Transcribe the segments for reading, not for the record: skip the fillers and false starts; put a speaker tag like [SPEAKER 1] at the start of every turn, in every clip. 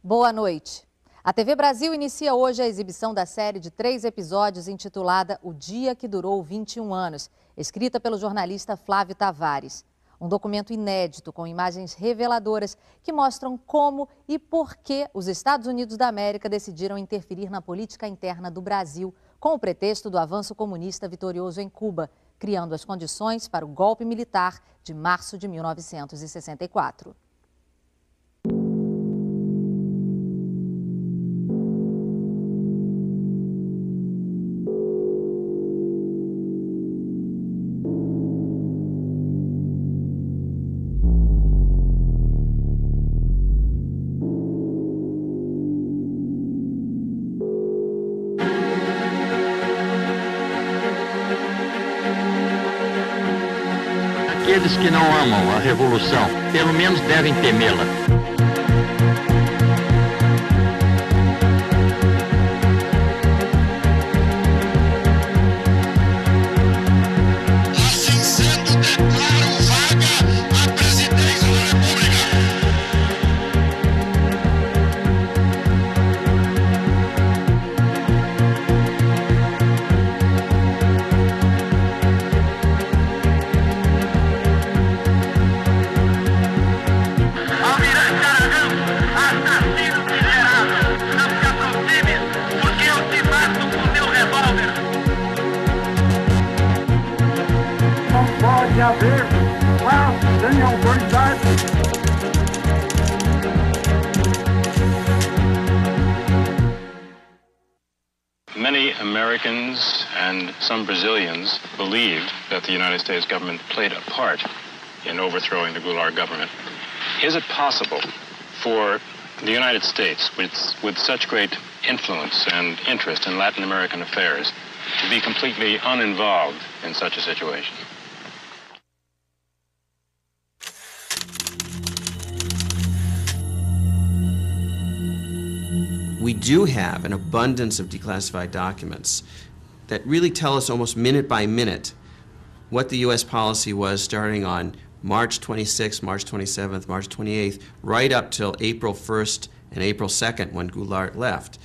[SPEAKER 1] Boa noite. A TV Brasil inicia hoje a exibição da série de 3 episódios intitulada O Dia que Durou 21 Anos, escrita pelo jornalista Flávio Tavares. Um documento inédito com imagens reveladoras que mostram como e por que os Estados Unidos da América decidiram interferir na política interna do Brasil com o pretexto do avanço comunista vitorioso em Cuba, criando as condições para o golpe militar de março de 1964.
[SPEAKER 2] Aqueles que não amam a revolução, pelo menos devem temê-la.
[SPEAKER 3] Assim sendo, declaro vaga a presidência da República.
[SPEAKER 4] Pode haver paz sem autoridade.
[SPEAKER 5] Many Americans and some Brazilians believed that the United States government played a part in overthrowing the Goulart government. Is it possible for the United States, with such great influence and interest in Latin American affairs, to be completely uninvolved in such a situation?
[SPEAKER 6] We do have an abundance of declassified documents that really tell us almost minute by minute what the U.S. policy was starting on March 26th, March 27th, March 28th, right up till April 1st and April 2nd when Goulart left.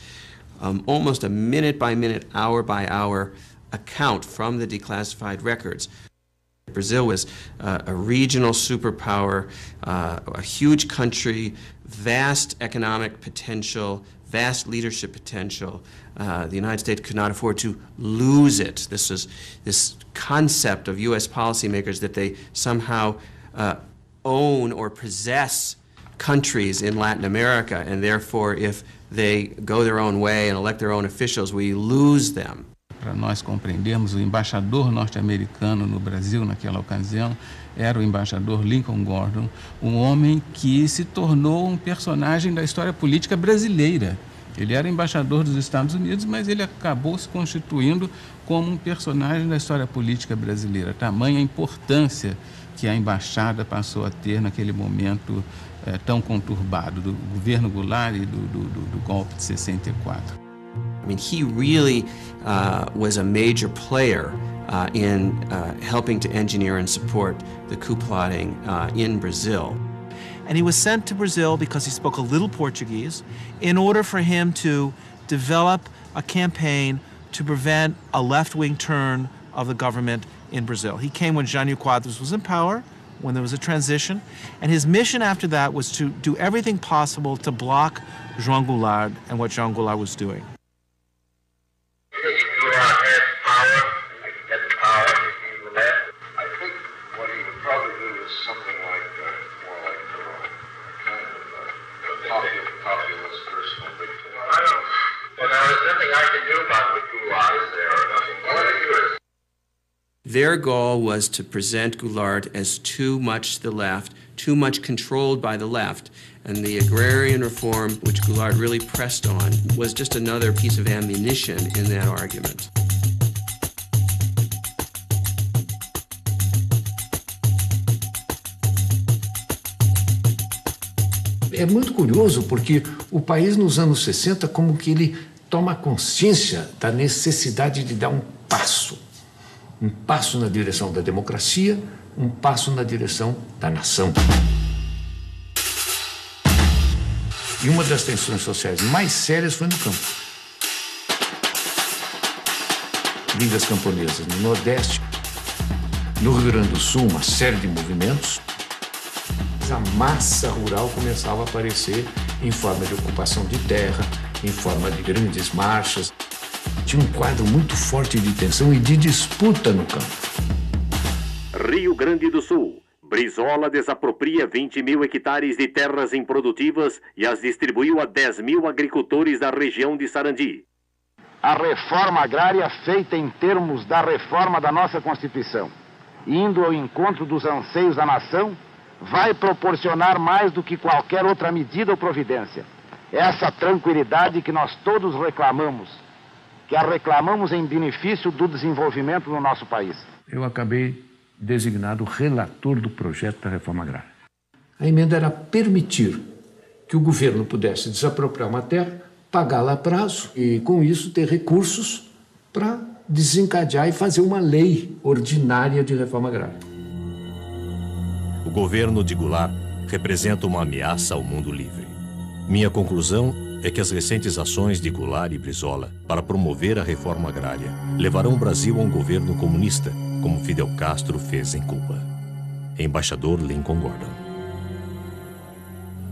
[SPEAKER 6] Almost a minute by minute, hour by hour account from the declassified records. Brazil was a regional superpower, a huge country, vast economic potential, vast leadership potential. The United States could not afford to lose it. This concept of U.S. policymakers that they somehow own or possess countries in Latin America, and therefore if they go their own way and elect their own officials, we lose them.
[SPEAKER 7] Para nós compreendermos, o embaixador norte-americano no Brasil naquela ocasião era o embaixador Lincoln Gordon, um homem que se tornou um personagem da história política brasileira. Ele era embaixador dos Estados Unidos, mas ele acabou se constituindo como um personagem da história política brasileira. Tamanha a importância que a embaixada passou a ter naquele momento tão conturbado do governo Goulart e do golpe de 64.
[SPEAKER 6] I mean, he really was a major player in helping to engineer and support the coup plotting in Brazil.
[SPEAKER 8] And he was sent to Brazil because he spoke a little Portuguese in order for him to develop a campaign to prevent a left-wing turn of the government in Brazil. He came when Jânio Quadros was in power, when there was a transition, and his mission after that was to do everything possible to block João Goulart and what João Goulart was doing.
[SPEAKER 6] Their goal was to present Goulart as too much to the left, too much controlled by the left, and the agrarian reform, which Goulart really pressed on, was just another piece of ammunition in that argument.
[SPEAKER 9] É muito curioso porque o país nos anos 60 como que ele toma consciência da necessidade de dar um passo na direção da democracia, um passo na direção da nação. E uma das tensões sociais mais sérias foi no campo. Ligas camponesas no Nordeste, no Rio Grande do Sul, uma série de movimentos. A massa rural começava a aparecer em forma de ocupação de terra, em forma de grandes marchas. Tinha um quadro muito forte de tensão e de disputa no campo.
[SPEAKER 10] Rio Grande do Sul. Brizola desapropria 20 mil hectares de terras improdutivas e as distribuiu a 10 mil agricultores da região de Sarandi.
[SPEAKER 11] A reforma agrária feita em termos da reforma da nossa Constituição, indo ao encontro dos anseios da nação, vai proporcionar mais do que qualquer outra medida ou providência essa tranquilidade que nós todos reclamamos, que a reclamamos em benefício do desenvolvimento do nosso país.
[SPEAKER 9] Eu acabei designado relator do projeto da reforma agrária. A emenda era permitir que o governo pudesse desapropriar uma terra, pagá-la a prazo e, com isso, ter recursos para desencadear e fazer uma lei ordinária de reforma agrária.
[SPEAKER 12] O governo de Goulart representa uma ameaça ao mundo livre. Minha conclusão é que as recentes ações de Goulart e Brizola para promover a reforma agrária levarão o Brasil a um governo comunista, como Fidel Castro fez em Cuba. Embaixador Lincoln Gordon.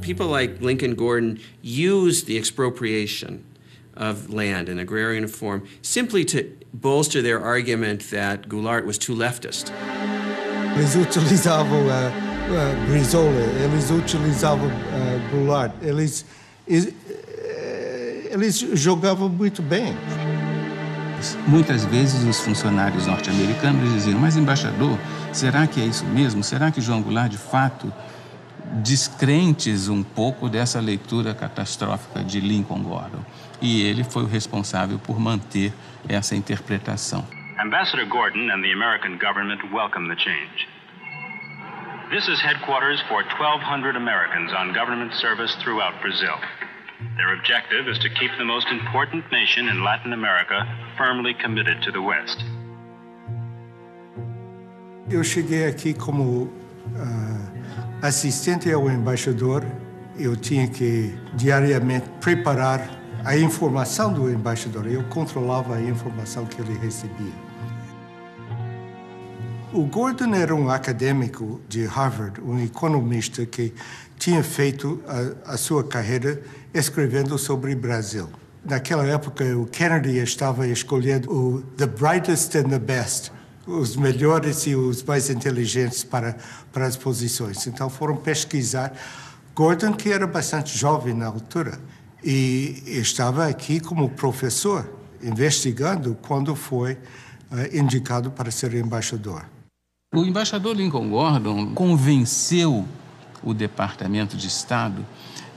[SPEAKER 6] People like Lincoln Gordon used the expropriation of land in agrarian form simply to bolster their argument that Goulart was too leftist.
[SPEAKER 13] Eles utilizavam Brizola, eles utilizavam Goulart, eles jogavam muito bem.
[SPEAKER 7] Muitas vezes os funcionários norte-americanos diziam, mas embaixador, será que é isso mesmo? Será que João Goulart, de fato, descrentes um pouco dessa leitura catastrófica de Lincoln Gordon? E ele foi o responsável por manter essa interpretação.
[SPEAKER 5] Ambassador Gordon and the American government welcome the change. This is headquarters for 1,200 Americans on government service throughout Brazil. Their objective is to keep the most important nation in Latin America firmly committed to the West.
[SPEAKER 13] Eu cheguei aqui como assistente ao embaixador. Eu tinha que diariamente preparar a informação do embaixador. Eu controlava a informação que ele recebia. O Gordon era um acadêmico de Harvard, um economista que tinha feito a sua carreira escrevendo sobre o Brasil. Naquela época, o Kennedy estava escolhendo o the brightest and the best, os melhores e os mais inteligentes para as posições. Então, foram pesquisar. Gordon, que era bastante jovem na altura, e estava aqui como professor, investigando quando foi indicado para ser embaixador.
[SPEAKER 7] O embaixador Lincoln Gordon convenceu o Departamento de Estado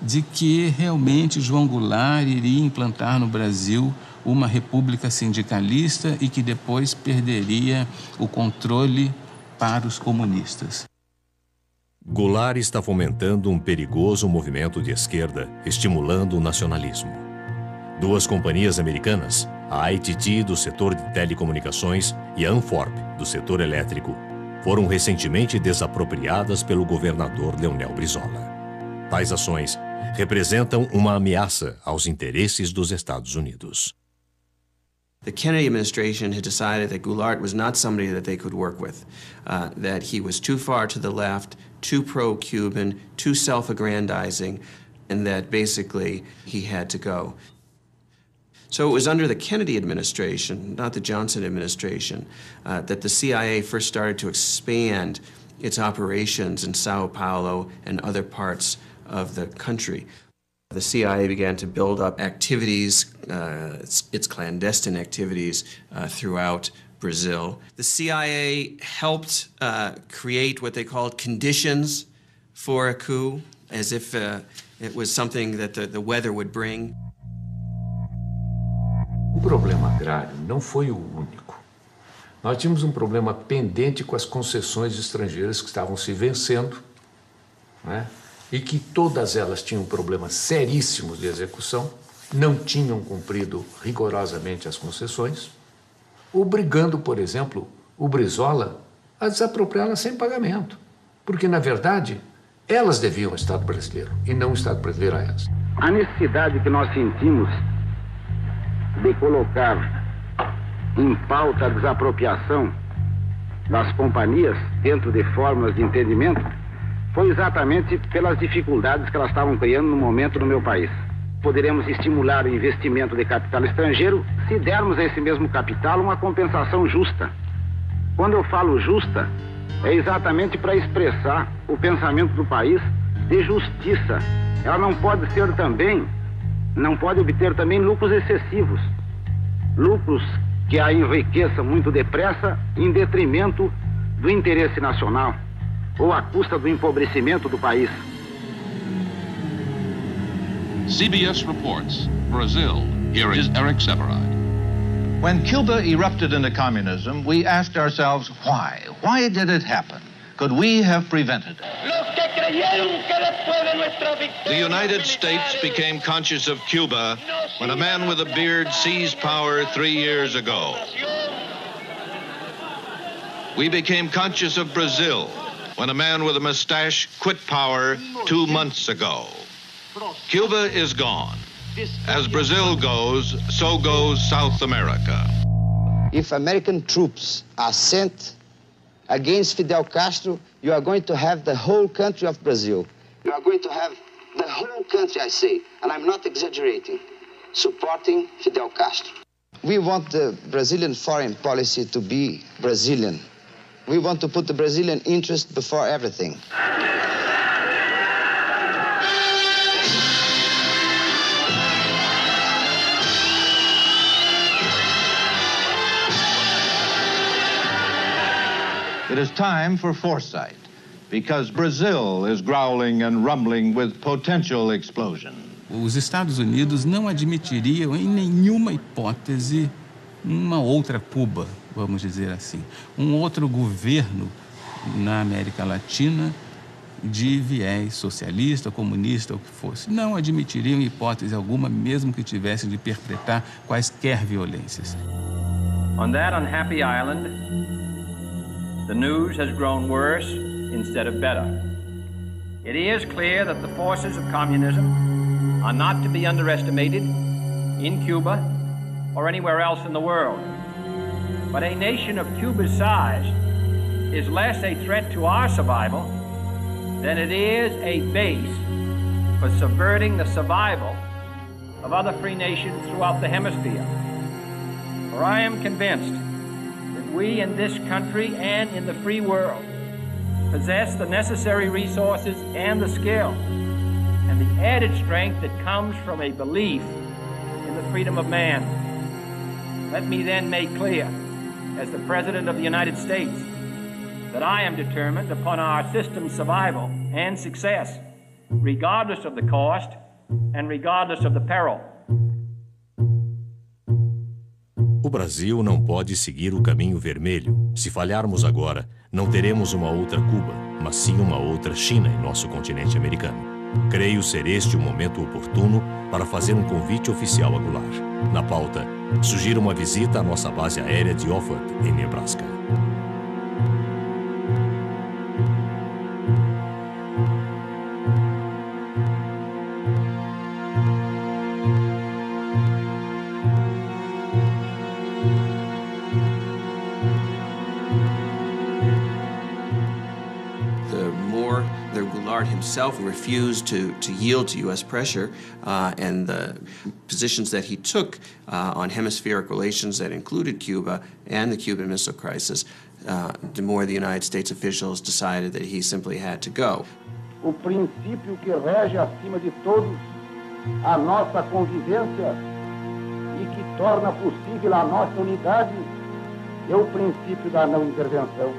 [SPEAKER 7] de que realmente João Goulart iria implantar no Brasil uma república sindicalista e que depois perderia o controle para os comunistas.
[SPEAKER 12] Goulart está fomentando um perigoso movimento de esquerda, estimulando o nacionalismo. Duas companhias americanas, a ITT do setor de telecomunicações e a Anforp do setor elétrico, foram recentemente desapropriadas pelo governador Leonel Brizola. Tais ações representam uma ameaça aos interesses dos Estados Unidos.
[SPEAKER 6] The Kennedy administration had decided that Goulart was not somebody that they could work with, that he was too far to the left, too pro-Cuban, too self-aggrandizing, and that basically he had to go. So it was under the Kennedy administration, not the Johnson administration, that the CIA first started to expand its operations in Sao Paulo and other parts of the country. The CIA began to build up activities, its clandestine activities throughout Brazil. The CIA helped create what they called conditions for a coup, as if it was something that the weather would bring.
[SPEAKER 9] O problema agrário não foi o único. Nós tínhamos um problema pendente com as concessões estrangeiras que estavam se vencendo, né? E que todas elas tinham problemas seríssimos de execução, não tinham cumprido rigorosamente as concessões, obrigando, por exemplo, o Brizola a desapropriá-las sem pagamento. Porque, na verdade, Elas deviam o Estado brasileiro e não o Estado brasileiro a elas.
[SPEAKER 11] A necessidade que nós sentimos de colocar em pauta a desapropriação das companhias dentro de fórmulas de entendimento foi exatamente pelas dificuldades que elas estavam criando no momento no meu país. Poderemos estimular o investimento de capital estrangeiro se dermos a esse mesmo capital uma compensação justa. Quando eu falo justa, é exatamente para expressar o pensamento do país de justiça. Ela não pode obter também lucros excessivos, lucros que a enriqueçam muito depressa em detrimento do interesse nacional ou à custa do empobrecimento do país.
[SPEAKER 14] CBS reports, Brazil. Here is Eric Severide.
[SPEAKER 15] When Cuba erupted into communism, we asked ourselves why? Why did it happen? Could we have prevented it?
[SPEAKER 14] The United States became conscious of Cuba when a man with a beard seized power 3 years ago. We became conscious of Brazil when a man with a mustache quit power 2 months ago. Cuba is gone. As Brazil goes, so goes South America.
[SPEAKER 16] If American troops are sent against Fidel Castro, you are going to have the whole country of Brazil. You are going to have the whole country, I say, and I'm not exaggerating, supporting Fidel Castro. We want the Brazilian foreign policy to be Brazilian. We want to put the Brazilian interest before everything.
[SPEAKER 15] It is time for foresight, because Brazil is growling and rumbling with potential explosion.
[SPEAKER 7] Os Estados Unidos não admitiriam em nenhuma hipótese uma outra Cuba, vamos dizer assim, um outro governo na América Latina de viés socialista, comunista, o que fosse. Não admitiriam em hipótese alguma, mesmo que tivessem de perpetrar quaisquer violências.
[SPEAKER 17] On that unhappy island, the news has grown worse instead of better. It is clear that the forces of communism are not to be underestimated in Cuba or anywhere else in the world. But a nation of Cuba's size is less a threat to our survival than it is a base for subverting the survival of other free nations throughout the hemisphere. For I am convinced that we in this country and in the free world possess the necessary resources and the skill and the added strength that comes from a belief in the freedom of man. Let me then make clear, as the President of the United States, that I am determined upon our system's survival and success, regardless of the cost and regardless of the peril.
[SPEAKER 12] O Brasil não pode seguir o caminho vermelho. Se falharmos agora, não teremos uma outra Cuba, mas sim uma outra China em nosso continente americano. Creio ser este o momento oportuno para fazer um convite oficial a Goulart. Na pauta, sugiro uma visita à nossa base aérea de Offutt, em Nebraska.
[SPEAKER 6] Himself refused to yield to U.S. pressure, and the positions that he took on hemispheric relations that included Cuba and the Cuban Missile Crisis, the more the United States officials decided that he simply had to go.
[SPEAKER 11] O princípio que rege acima de todos a nossa convivência e que torna possível a nossa unidade é o princípio da não intervenção.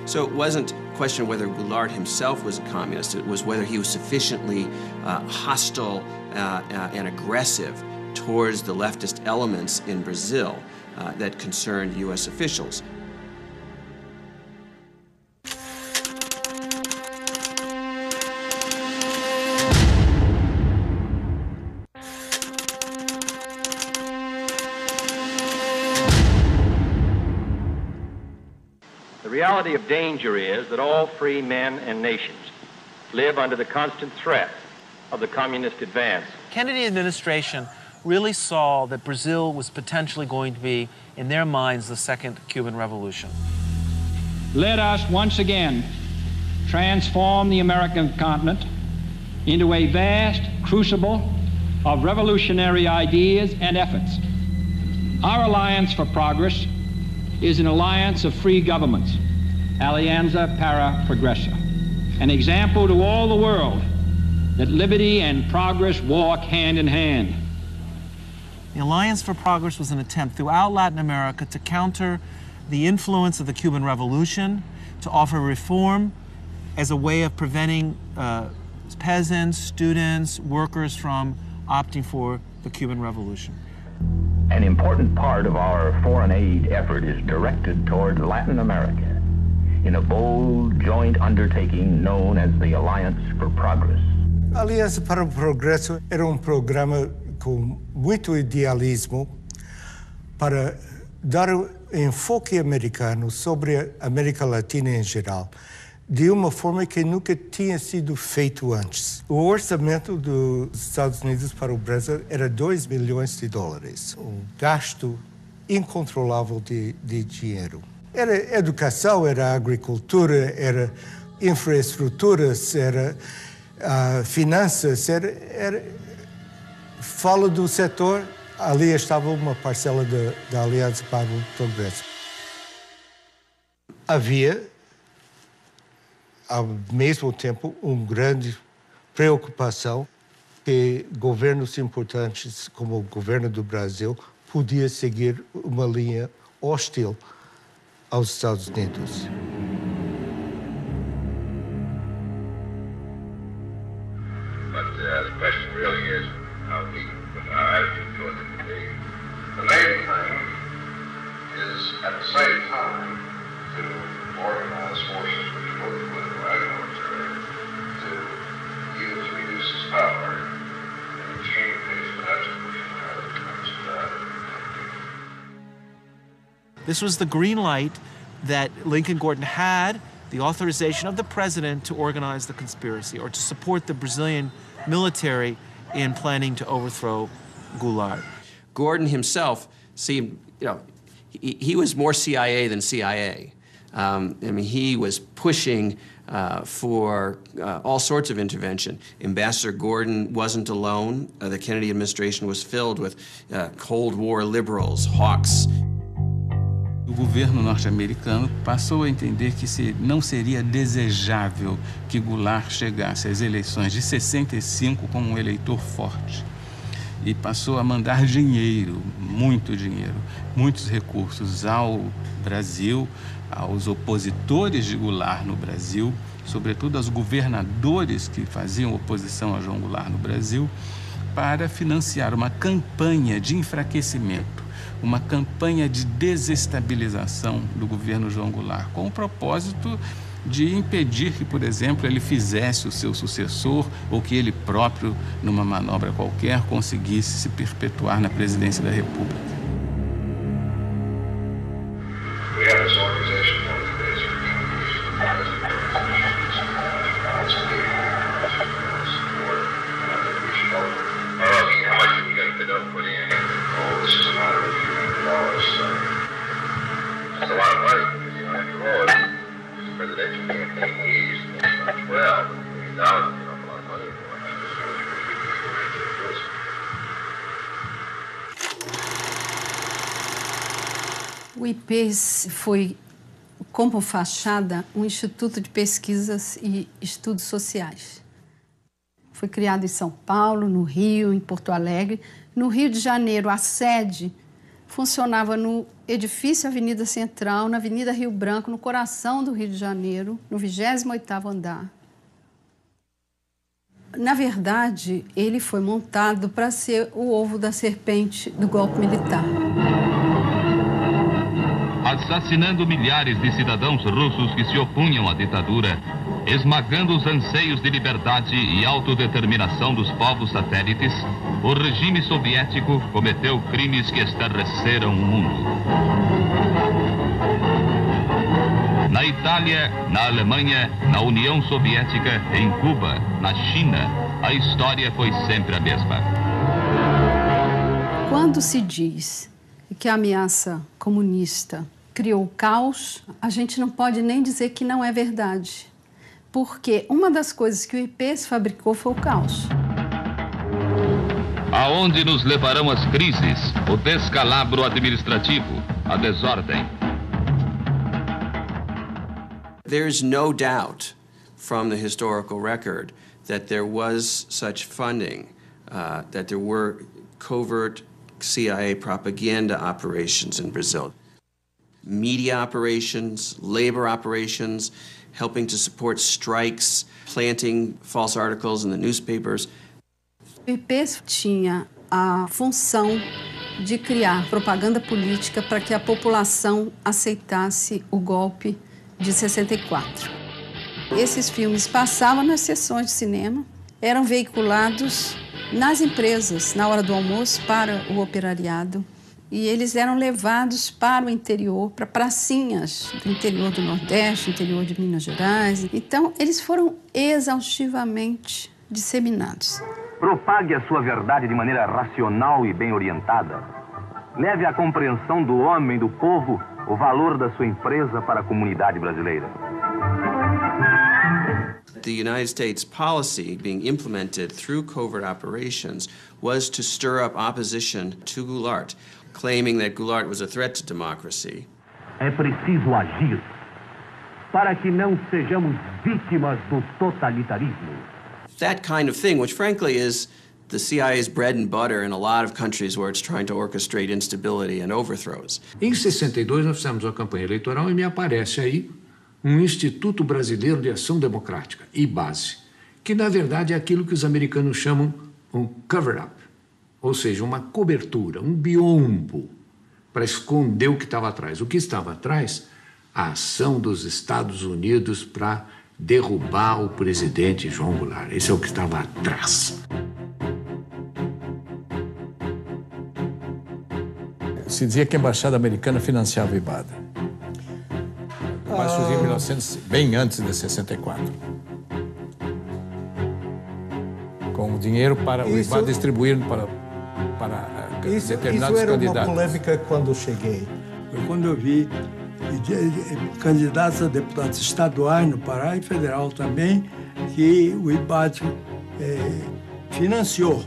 [SPEAKER 6] So it wasn't a question whether Goulart himself was a communist, it was whether he was sufficiently hostile and aggressive towards the leftist elements in Brazil that concerned U.S. officials.
[SPEAKER 17] The reality of danger is that all free men and nations live under the constant threat of the communist advance.
[SPEAKER 8] Kennedy administration really saw that Brazil was potentially going to be, in their minds, the second Cuban Revolution.
[SPEAKER 18] Let us once again transform the American continent into a vast crucible of revolutionary ideas and efforts. Our Alliance for Progress is an alliance of free governments, Alianza para Progresso, an example to all the world that liberty and progress walk hand in hand.
[SPEAKER 8] The Alliance for Progress was an attempt throughout Latin America to counter the influence of the Cuban Revolution, to offer reform as a way of preventing peasants, students, workers from opting for the Cuban Revolution.
[SPEAKER 19] An important part of our foreign aid effort is directed toward Latin America in a bold joint undertaking known as the Alliance for Progress.
[SPEAKER 13] A Aliança para o Progresso era programa com muito idealismo para dar enfoque americano sobre a América Latina em geral, de uma forma que nunca tinha sido feito antes. O orçamento dos Estados Unidos para o Brasil era $2 bilhões, gasto incontrolável de dinheiro. Era educação, era agricultura, era infraestruturas, era finanças, fala do setor, ali estava uma parcela da Aliança para o Progresso. Havia, ao mesmo tempo, uma grande preocupação que governos importantes, como o governo do Brasil, podia seguir uma linha hostil aos Estados Unidos.
[SPEAKER 20] The question really is how we put our attitude towards it today. The main thing is, at the same time, to organize forces which both political and military to use reduce power in extreme cases, but that's pushing how it comes to that.
[SPEAKER 8] This was the green light that Lincoln Gordon had, the authorization of the president to organize the conspiracy or to support the Brazilian military in planning to overthrow Goulart.
[SPEAKER 6] Gordon himself seemed, he was more CIA than CIA. I mean, he was pushing for all sorts of intervention. Ambassador Gordon wasn't alone. The Kennedy administration was filled with Cold War liberals, hawks.
[SPEAKER 7] O governo norte-americano passou a entender que não seria desejável que Goulart chegasse às eleições de 65 como um eleitor forte. E passou a mandar dinheiro, muitos recursos ao Brasil, aos opositores de Goulart no Brasil, sobretudo aos governadores que faziam oposição a João Goulart no Brasil, para financiar uma campanha de enfraquecimento, uma campanha de desestabilização do governo João Goulart, com o propósito de impedir que, por exemplo, ele fizesse o seu sucessor ou que ele próprio, numa manobra qualquer, conseguisse se perpetuar na presidência da República.
[SPEAKER 21] O IP foi, como fachada, um instituto de pesquisas e estudos sociais. Foi criado em São Paulo, no Rio, em Porto Alegre. No Rio de Janeiro, a sede funcionava no edifício Avenida Central, na Avenida Rio Branco, no coração do Rio de Janeiro, no 28º andar. Na verdade, ele foi montado para ser o ovo da serpente do golpe militar.
[SPEAKER 22] Assassinando milhares de cidadãos russos que se opunham à ditadura, esmagando os anseios de liberdade e autodeterminação dos povos satélites, o regime soviético cometeu crimes que estarreceram o mundo. Na Na Itália, na Alemanha, na União Soviética, em Cuba, na China, a história foi sempre a mesma.
[SPEAKER 21] Quando se diz que a ameaça comunista criou caos, a gente não pode nem dizer que não é verdade. Porque uma das coisas que o IPES fabricou foi o caos.
[SPEAKER 22] Aonde nos levarão as crises, o descalabro administrativo, a desordem?
[SPEAKER 6] There's no doubt from the historical record that there was such funding, that there were covert CIA propaganda operations in Brazil. Media operations, labor operations, helping to support strikes, planting false articles in the newspapers.
[SPEAKER 21] O IPES tinha a função de criar propaganda política para que a população aceitasse o golpe de 64. Esses filmes passavam nas sessões de cinema, eram veiculados nas empresas, na hora do almoço, para o operariado. E eles eram levados para o interior, para pracinhas do interior do Nordeste, interior de Minas Gerais. Então, eles foram exaustivamente disseminados.
[SPEAKER 1] Propague a sua verdade de maneira racional e bem orientada. Leve à compreensão do homem, do povo, o valor da sua empresa para a comunidade brasileira.
[SPEAKER 6] The United States policy being implemented through covert operations was to stir up opposition to Goulart, claiming that Goulart was a threat to democracy.
[SPEAKER 1] É preciso agir para que não sejamos vítimas do totalitarismo.
[SPEAKER 6] That kind of thing, which frankly is the CIA's bread and butter in a lot of countries where it's trying to orchestrate instability and overthrows.
[SPEAKER 9] Em 62 nós fizemos uma campanha eleitoral e me aparece aí um Instituto Brasileiro de Ação Democrática, IBASE, que na verdade é aquilo que os americanos chamam um cover-up, ou seja, uma cobertura, um biombo para esconder o que estava atrás. O que estava atrás? A ação dos Estados Unidos para derrubar o presidente João Goulart. Esse é o que estava atrás.
[SPEAKER 2] Se dizia que a embaixada americana financiava o IBAD. Mas surgiu em 1900, bem antes de 64. Com o dinheiro para o IBAD distribuir para determinados
[SPEAKER 13] isso era
[SPEAKER 2] candidatos.
[SPEAKER 13] Uma polêmica quando eu cheguei.
[SPEAKER 23] Foi quando eu vi candidatos a deputados estaduais no Pará e federal também, que o IBAD financiou.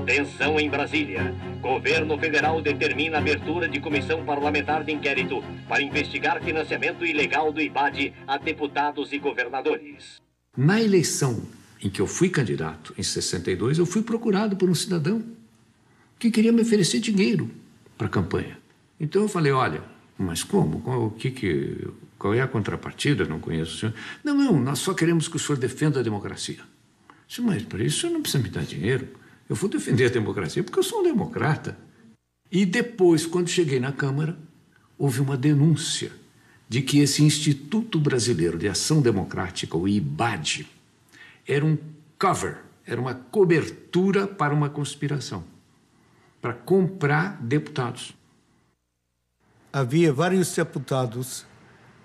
[SPEAKER 10] Tensão em Brasília. Governo federal determina a abertura de comissão parlamentar de inquérito para investigar financiamento ilegal do IBAD a deputados e governadores.
[SPEAKER 9] Na eleição em que eu fui candidato, em 62, eu fui procurado por um cidadão que queria me oferecer dinheiro para a campanha. Então eu falei, olha, mas como? Qual é a contrapartida? Não conheço o senhor. Não, nós só queremos que o senhor defenda a democracia. Eu disse, mas para isso o senhor não precisa me dar dinheiro. Eu vou defender a democracia porque eu sou um democrata. E depois, quando cheguei na Câmara, houve uma denúncia de que esse Instituto Brasileiro de Ação Democrática, o IBAD, era um cover, era uma cobertura para uma conspiração, para comprar deputados.
[SPEAKER 13] Havia vários deputados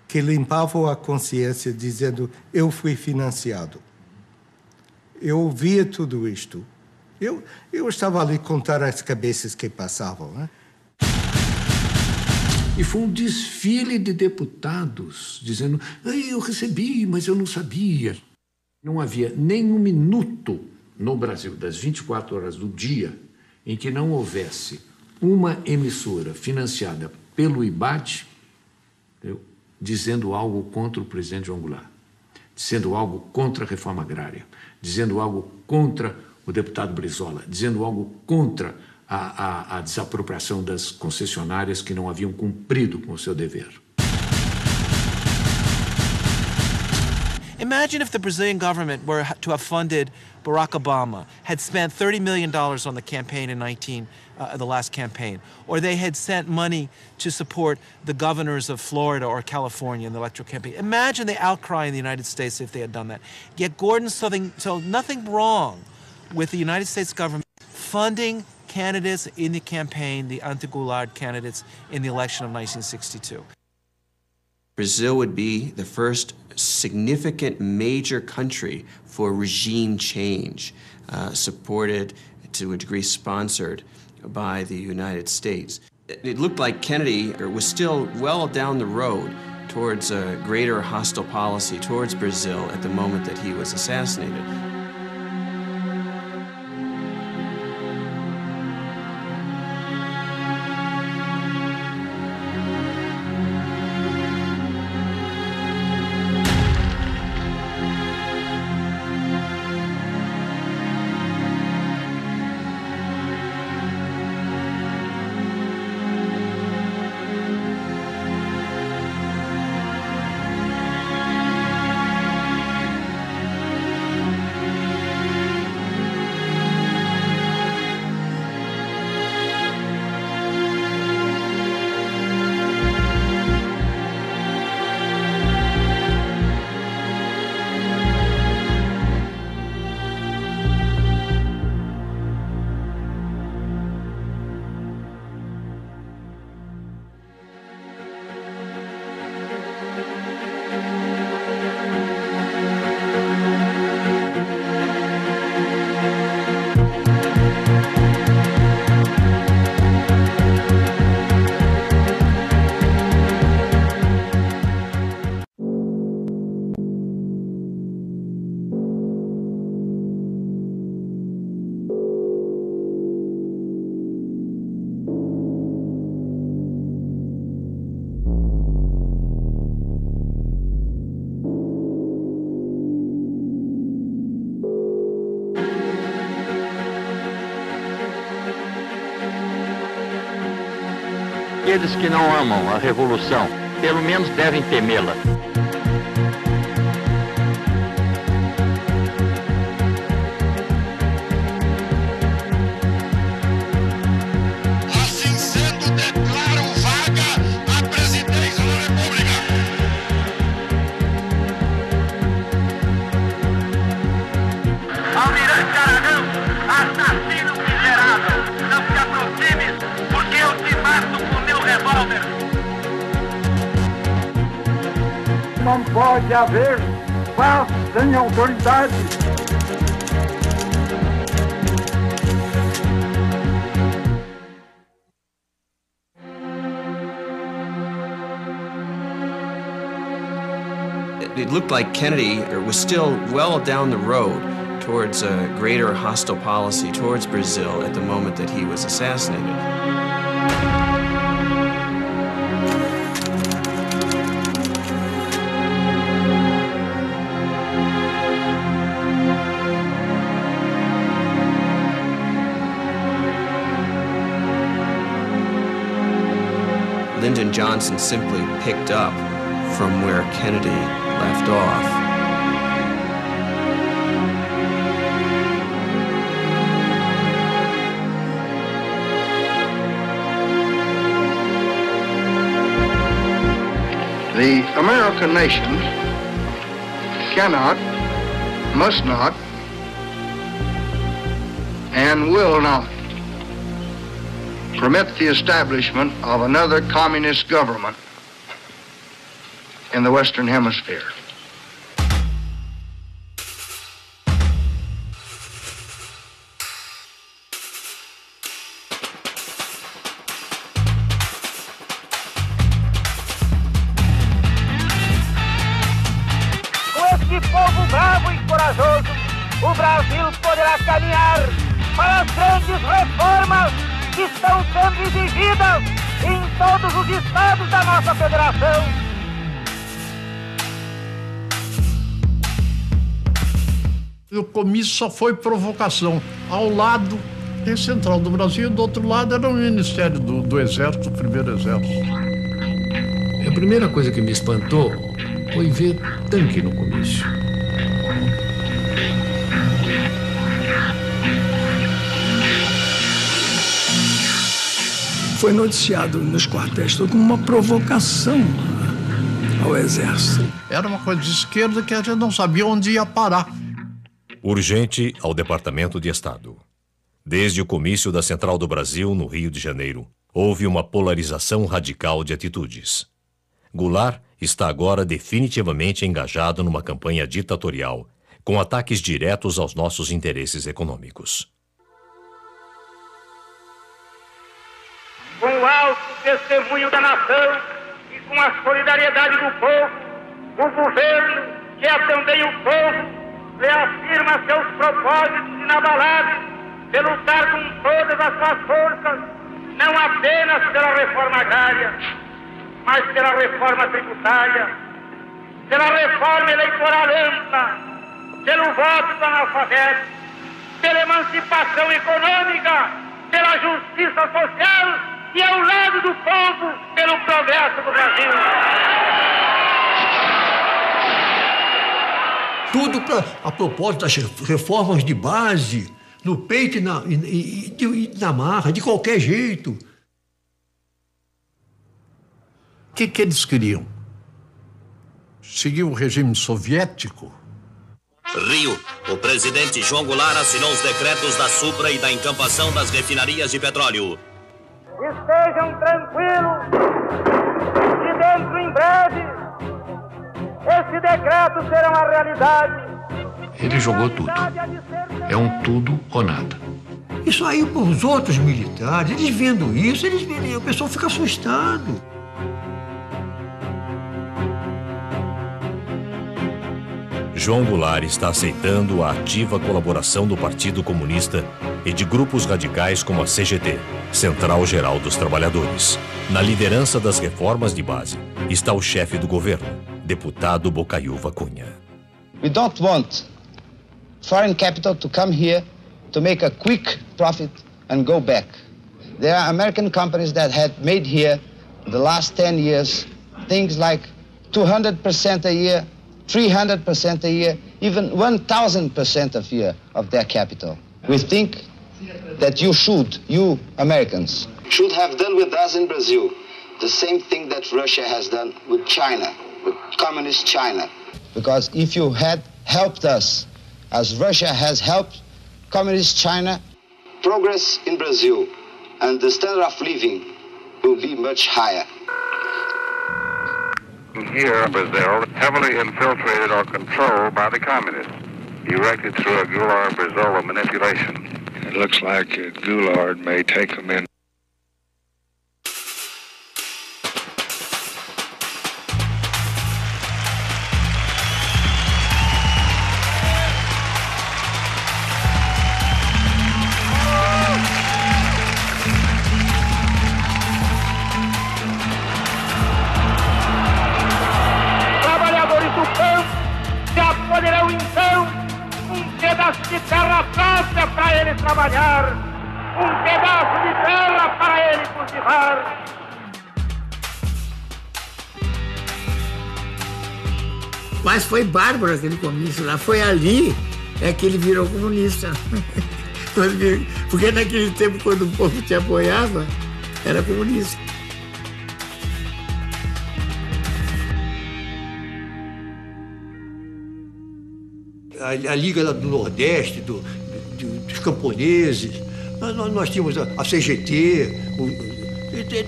[SPEAKER 13] que limpavam a consciência dizendo eu fui financiado. Eu ouvia tudo isto. Eu estava ali a contar as cabeças que passavam, né?
[SPEAKER 9] E foi um desfile de deputados dizendo, eu recebi, mas eu não sabia. Não havia nem um minuto no Brasil, das 24 horas do dia, em que não houvesse uma emissora financiada pelo IBAD, dizendo algo contra o presidente João Goulart, dizendo algo contra a reforma agrária, dizendo algo contra o deputado Brizola, dizendo algo contra a desapropriação das concessionárias que não haviam cumprido com o seu dever.
[SPEAKER 8] Imagine if the Brazilian government were to have funded Barack Obama, had spent $30 million on the campaign in the last campaign, or they had sent money to support the governors of Florida or California in the electoral campaign. Imagine the outcry in the United States if they had done that. Yet Gordon saw nothing wrong with the United States government funding candidates in the campaign, the anti-Goulart candidates in the election of 1962.
[SPEAKER 6] Brazil would be the first significant major country for regime change, supported to a degree sponsored by the United States. It looked like Kennedy was still well down the road towards a greater hostile policy towards Brazil at the moment that he was assassinated.
[SPEAKER 3] Aqueles que não amam a revolução, pelo menos devem temê-la.
[SPEAKER 4] Assim sendo, declaro vaga a presidência da República.
[SPEAKER 5] Almirante Aragão, assassino miserável, não se aproxime, porque eu te mato com meu revólver.
[SPEAKER 23] Não pode haver paz sem autoridade.
[SPEAKER 6] It looked like Kennedy was still well down the road towards a greater hostile policy towards Brazil at the moment that he was assassinated. Lyndon Johnson simply picked up from where Kennedy left off.
[SPEAKER 3] The American nation cannot, must not, and will not permit the establishment of another communist government in the Western Hemisphere.
[SPEAKER 5] Com este povo bravo e corajoso, o Brasil poderá caminhar para as grandes reformas que estão sendo exigidas em todos os estados da nossa federação.
[SPEAKER 24] O comício só foi provocação. Ao lado tem Central do Brasil, do outro lado era o Ministério do Exército, o Primeiro Exército.
[SPEAKER 9] A primeira coisa que me espantou foi ver tanque no comício.
[SPEAKER 23] Foi noticiado nos quartéis como uma provocação ao Exército.
[SPEAKER 24] Era uma coisa de esquerda que a gente não sabia onde ia parar.
[SPEAKER 12] Urgente ao Departamento de Estado. Desde o comício da Central do Brasil, no Rio de Janeiro, houve uma polarização radical de atitudes. Goulart está agora definitivamente engajado numa campanha ditatorial, com ataques diretos aos nossos interesses econômicos.
[SPEAKER 5] Com o alto testemunho da nação e com a solidariedade do povo, o governo, que é também o povo, reafirma seus propósitos inabaláveis de lutar com todas as suas forças, não apenas pela reforma agrária, mas pela reforma tributária, pela reforma eleitoral ampla, pelo voto do analfabeto, pela emancipação econômica, pela justiça social e ao lado do povo, pelo progresso do Brasil.
[SPEAKER 11] Tudo a propósito das reformas de base, no peito e na marra, de qualquer jeito.
[SPEAKER 24] O que eles queriam? Seguir o regime soviético?
[SPEAKER 14] Rio, o presidente João Goulart assinou os decretos da Supra e da encampação das refinarias de petróleo.
[SPEAKER 5] Estejam tranquilos, que dentro em breve, esse decreto será uma realidade.
[SPEAKER 24] Ele jogou tudo. É um tudo ou nada.
[SPEAKER 11] Isso aí para os outros militares, eles vendo isso, o pessoal fica assustado.
[SPEAKER 12] João Goulart está aceitando a ativa colaboração do Partido Comunista e de grupos radicais como a CGT, Central Geral dos Trabalhadores. Na liderança das reformas de base está o chefe do governo, deputado Bocaiúva Cunha.
[SPEAKER 15] We don't want foreign capital to come here to make a quick profit and go back. There are American companies that had made here in the last 10 years things like 200% a year, 300% a year, even 1,000% a year of their capital. We think that you Americans, should have done with us in Brazil the same thing that Russia has done with China, with communist China. Because if you had helped us, as Russia has helped communist China, progress in Brazil and the standard of living will be much higher.
[SPEAKER 20] Here, Brazil, heavily infiltrated or controlled by the communists, erected through a Goulart-Brizola manipulation. It looks like Goulart may take them in.
[SPEAKER 5] Poderão então pedaço de terra própria para ele trabalhar, pedaço de terra para ele cultivar.
[SPEAKER 16] Mas foi bárbaro aquele comício lá, foi ali que ele virou comunista. Porque naquele tempo, quando o povo te apoiava, era comunista.
[SPEAKER 11] A Liga do Nordeste, dos camponeses, nós tínhamos a CGT,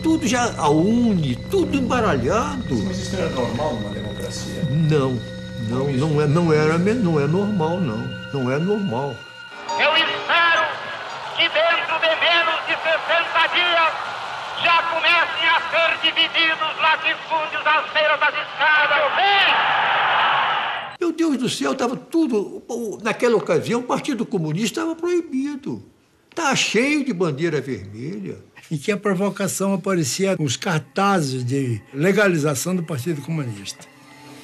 [SPEAKER 11] tudo já, a UNE, tudo embaralhado.
[SPEAKER 2] Mas isso era normal numa democracia?
[SPEAKER 11] Não é normal, não. Não é normal.
[SPEAKER 5] Eu espero que dentro de menos de 60 dias já comecem a ser divididos latifúndios às beiras das estradas.
[SPEAKER 11] Meu Deus do céu, estava tudo... Naquela ocasião, o Partido Comunista estava proibido. Estava cheio de bandeira vermelha.
[SPEAKER 23] E que a provocação aparecia nos cartazes de legalização do Partido Comunista.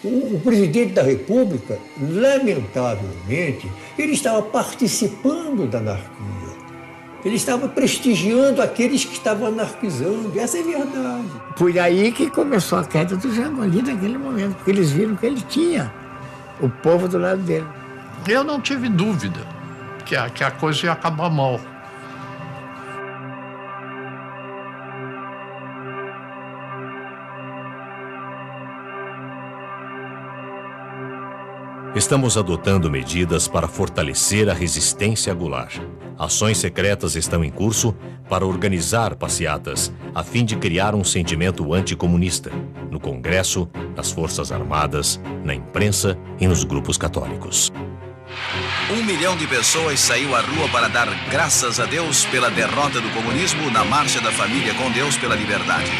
[SPEAKER 11] O presidente da República, lamentavelmente, ele estava participando da anarquia. Ele estava prestigiando aqueles que estavam anarquizando. Essa é a verdade.
[SPEAKER 16] Foi aí que começou a queda do Jango, ali naquele momento, porque eles viram que ele tinha o povo do lado dele.
[SPEAKER 24] Eu não tive dúvida que a coisa ia acabar mal.
[SPEAKER 12] Estamos adotando medidas para fortalecer a resistência a Goulart. Ações secretas estão em curso para organizar passeatas a fim de criar um sentimento anticomunista no Congresso, nas Forças Armadas, na imprensa e nos grupos católicos.
[SPEAKER 7] 1 milhão de pessoas saiu à rua para dar graças a Deus pela derrota do comunismo na Marcha da Família com Deus pela Liberdade.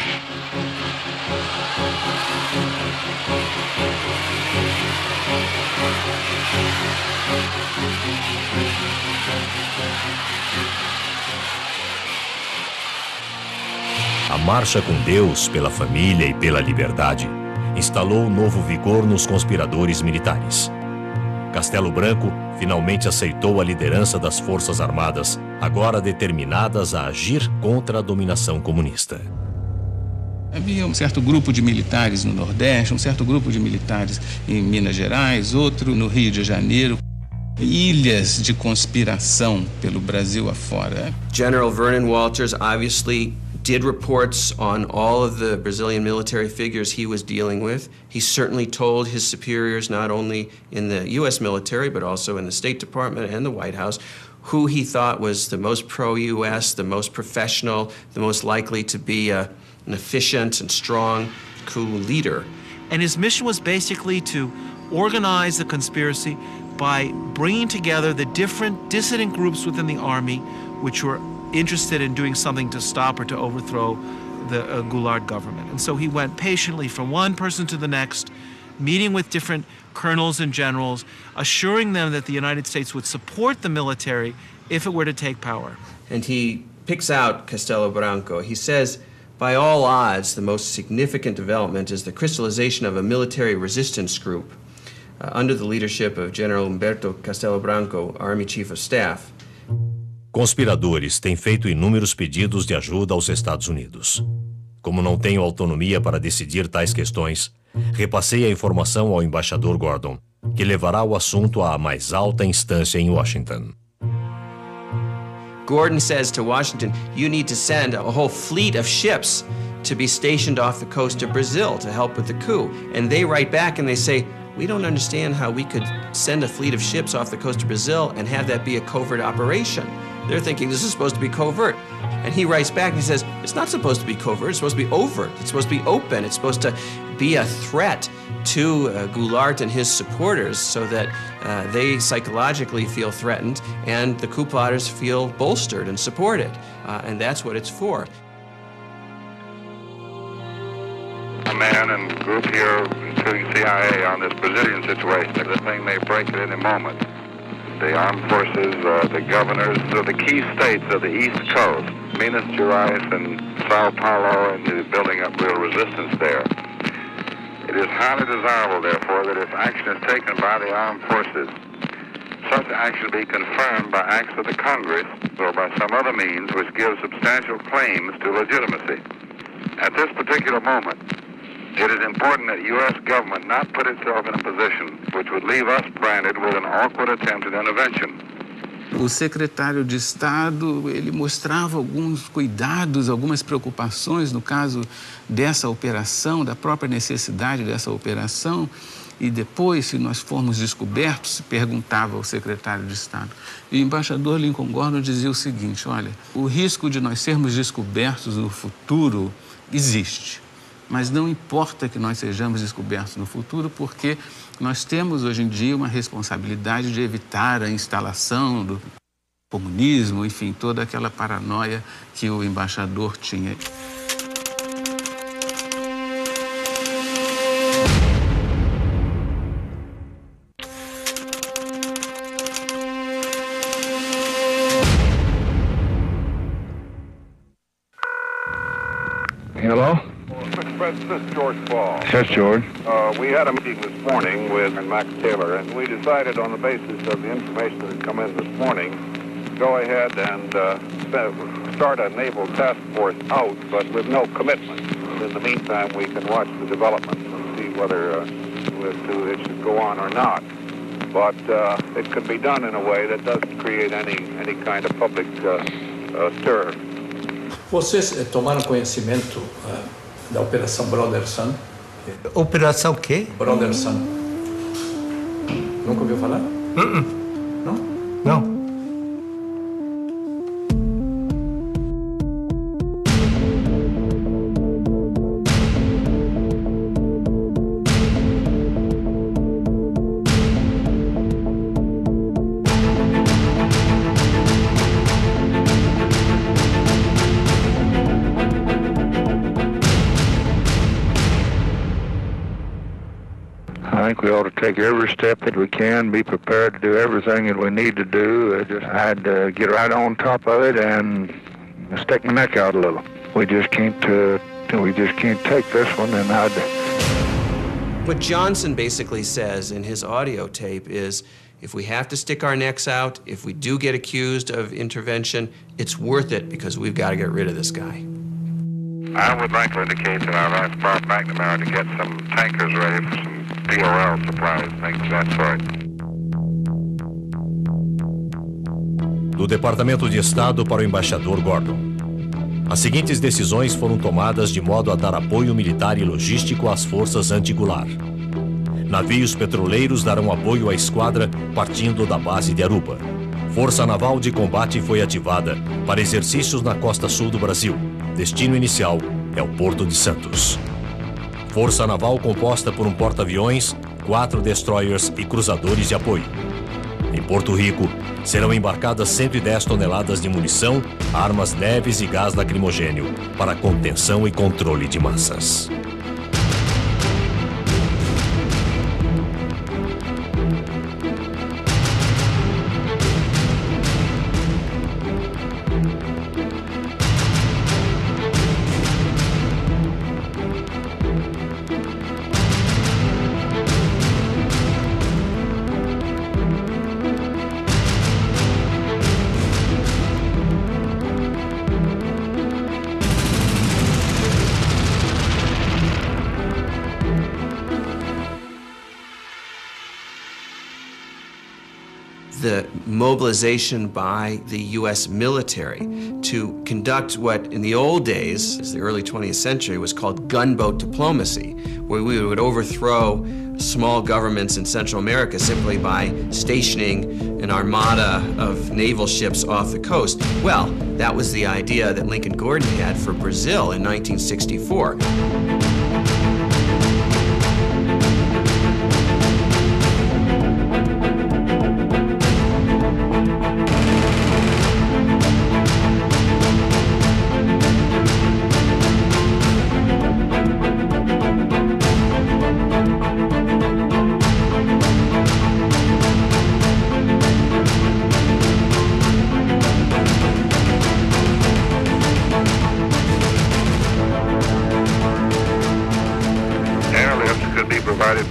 [SPEAKER 12] A Marcha com Deus pela Família e pela Liberdade instalou novo vigor nos conspiradores militares. Castelo Branco finalmente aceitou a liderança das Forças Armadas, agora determinadas a agir contra a dominação comunista.
[SPEAKER 17] Havia um certo grupo de militares no Nordeste, um certo grupo de militares em Minas Gerais, outro no Rio de Janeiro. Ilhas de conspiração pelo Brasil afora.
[SPEAKER 6] General Vernon Walters obviously did reports on all of the Brazilian military figures he was dealing with. He certainly told his superiors, not only in the U.S. military, but also in the State Department and the White House, who he thought was the most pro-U.S., the most professional, the most likely to be an efficient and strong coup leader.
[SPEAKER 8] And his mission was basically to organize the conspiracy by bringing together the different dissident groups within the army which were interested in doing something to stop or to overthrow the Goulart government. And so he went patiently from one person to the next, meeting with different colonels and generals, assuring them that the United States would support the military if it were to take power.
[SPEAKER 6] And he picks out Castelo Branco. He says, by all odds, the most significant development is the crystallization of a military resistance group under the leadership of General Humberto Castelo Branco, Army Chief of Staff.
[SPEAKER 12] Conspiradores têm feito inúmeros pedidos de ajuda aos Estados Unidos. Como não tenho autonomia para decidir tais questões, repassei a informação ao embaixador Gordon, que levará o assunto à mais alta instância em Washington.
[SPEAKER 6] Gordon says to Washington, you need to send a whole fleet of ships to be stationed off the coast of Brazil to help with the coup. And they write back and they say, we don't understand how we could send a fleet of ships off the coast of Brazil and have that be a covert operation. They're thinking this is supposed to be covert. And he writes back and he says, it's not supposed to be covert, it's supposed to be overt, it's supposed to be open, it's supposed to be a threat to Goulart and his supporters so that they psychologically feel threatened and the coup plotters feel bolstered and supported. And that's what it's for.
[SPEAKER 20] A man and group here, including CIA, on this Brazilian situation. The thing may break at any moment. The armed forces, the governors of the key states of the East Coast, Minas Gerais and Sao Paulo, and building up real resistance there. It is highly desirable, therefore, that if action is taken by the armed forces, such action be confirmed by acts of the Congress or by some other means which give substantial claims to legitimacy. At this particular moment, it is important that the U.S. government not put itself in a position which would leave us branded with an awkward attempt at intervention.
[SPEAKER 17] O secretário de Estado, ele mostrava alguns cuidados, algumas preocupações no caso dessa operação, da própria necessidade dessa operação. E depois, se nós formos descobertos, se perguntava ao secretário de Estado. E o embaixador Lincoln Gordon dizia o seguinte, olha, o risco de nós sermos descobertos no futuro existe. Mas não importa que nós sejamos descobertos no futuro, porque nós temos hoje em dia uma responsabilidade de evitar a instalação do comunismo, enfim, toda aquela paranoia que o embaixador tinha.
[SPEAKER 20] Hello?
[SPEAKER 18] This is George Ball.
[SPEAKER 20] Yes, George.
[SPEAKER 18] We had a meeting this morning with Max Taylor, and we decided on the basis of the information that had come in this morning, go ahead and start a naval task force out, but with no commitment. In the meantime, we can watch the developments and see whether it should go on or not. But it can be done in a way that doesn't create any kind of public stir.
[SPEAKER 2] Vocês tomaram conhecimento da Operação Brother Sun?
[SPEAKER 11] Operação o quê?
[SPEAKER 2] Brother Sun. Nunca ouviu falar? Não?
[SPEAKER 11] Não.
[SPEAKER 18] think we ought to take every step that we can, be prepared to do everything that we need to do. I had to get right on top of it and stick my neck out a little. We just can't take this one, and
[SPEAKER 6] What Johnson basically says in his audio tape is, if we have to stick our necks out, if we do get accused of intervention, it's worth it because we've got to get rid of this guy.
[SPEAKER 18] I would like to indicate that I've asked Bob McNamara to get some tankers ready for some POL supplies, things of that sort.
[SPEAKER 12] Do Departamento de Estado para o embaixador Gordon. As seguintes decisões foram tomadas de modo a dar apoio militar e logístico às forças anti-Goulart. Navios petroleiros darão apoio à esquadra partindo da base de Aruba. Força Naval de Combate foi ativada para exercícios na costa sul do Brasil. Destino inicial é o Porto de Santos. Força Naval composta por um porta-aviões, 4 destroyers e cruzadores de apoio. Em Porto Rico, serão embarcadas 110 toneladas de munição, armas leves e gás lacrimogênio para contenção e controle de massas.
[SPEAKER 6] The mobilization by the U.S. military to conduct what in the old days, as the early 20th century, was called gunboat diplomacy, where we would overthrow small governments in Central America simply by stationing an armada of naval ships off the coast. Well, that was the idea that Lincoln Gordon had for Brazil in 1964.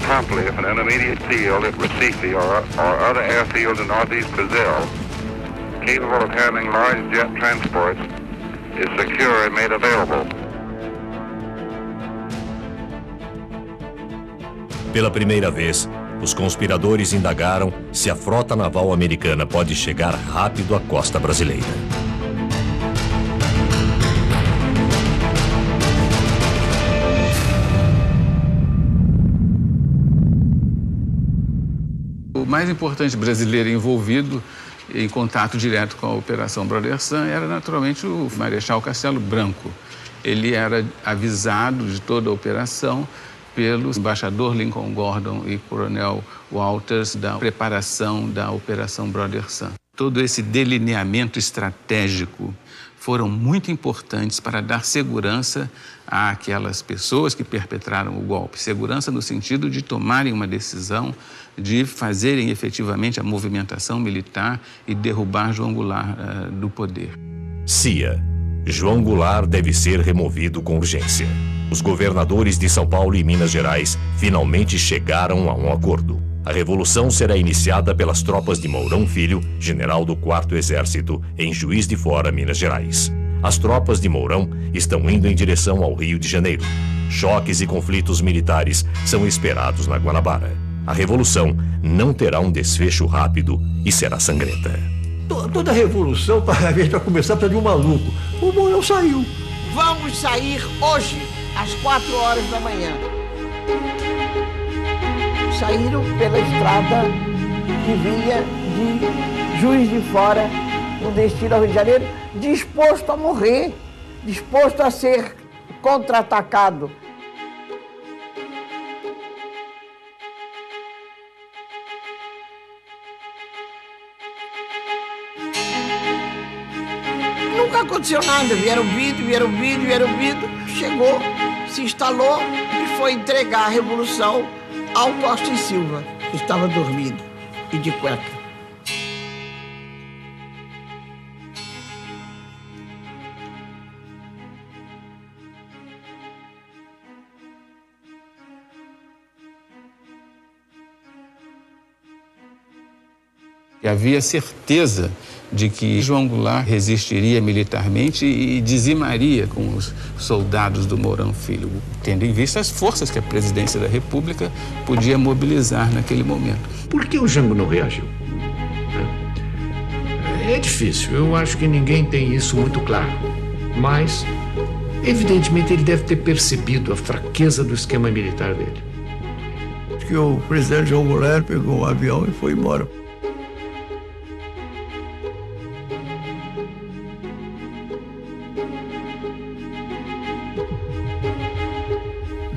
[SPEAKER 18] Promptly if an intermediate field at Recife or other airfields in northeast Brazil, capable of handling large jet transports, is secure and made available.
[SPEAKER 12] Pela primeira vez, os conspiradores indagaram se a frota naval americana pode chegar rápido à costa brasileira.
[SPEAKER 17] O mais importante brasileiro envolvido em contato direto com a Operação Brother Sun era naturalmente o Marechal Castelo Branco. Ele era avisado de toda a operação pelo embaixador Lincoln Gordon e coronel Walters da preparação da Operação Brother Sun. Todo esse delineamento estratégico foram muito importantes para dar segurança àquelas pessoas que perpetraram o golpe. Segurança no sentido de tomarem uma decisão, de fazerem efetivamente a movimentação militar e derrubar João Goulart do poder.
[SPEAKER 12] CIA. João Goulart deve ser removido com urgência. Os governadores de São Paulo e Minas Gerais finalmente chegaram a um acordo. A revolução será iniciada pelas tropas de Mourão Filho, general do 4º Exército, em Juiz de Fora, Minas Gerais. As tropas de Mourão estão indo em direção ao Rio de Janeiro. Choques e conflitos militares são esperados na Guanabara. A revolução não terá um desfecho rápido e será sangrenta.
[SPEAKER 11] Toda revolução, para começar, precisa de um maluco. O Mourão saiu.
[SPEAKER 1] Vamos sair hoje, às 4 horas da manhã. Saíram pela estrada que vinha de Juiz de Fora, no destino ao Rio de Janeiro, disposto a morrer, disposto a ser contra-atacado. Nunca aconteceu nada, vieram vídeo, chegou, se instalou e foi entregar a revolução ao Costa e Silva, que estava dormindo e de cueca.
[SPEAKER 17] E havia certeza de que João Goulart resistiria militarmente e dizimaria com os soldados do Mourão Filho, tendo em vista as forças que a presidência da República podia mobilizar naquele momento.
[SPEAKER 9] Por que o Jango não reagiu? É difícil, eu acho que ninguém tem isso muito claro. Mas, evidentemente, ele deve ter percebido a fraqueza do esquema militar dele.
[SPEAKER 23] Acho que o presidente João Goulart pegou um avião e foi embora.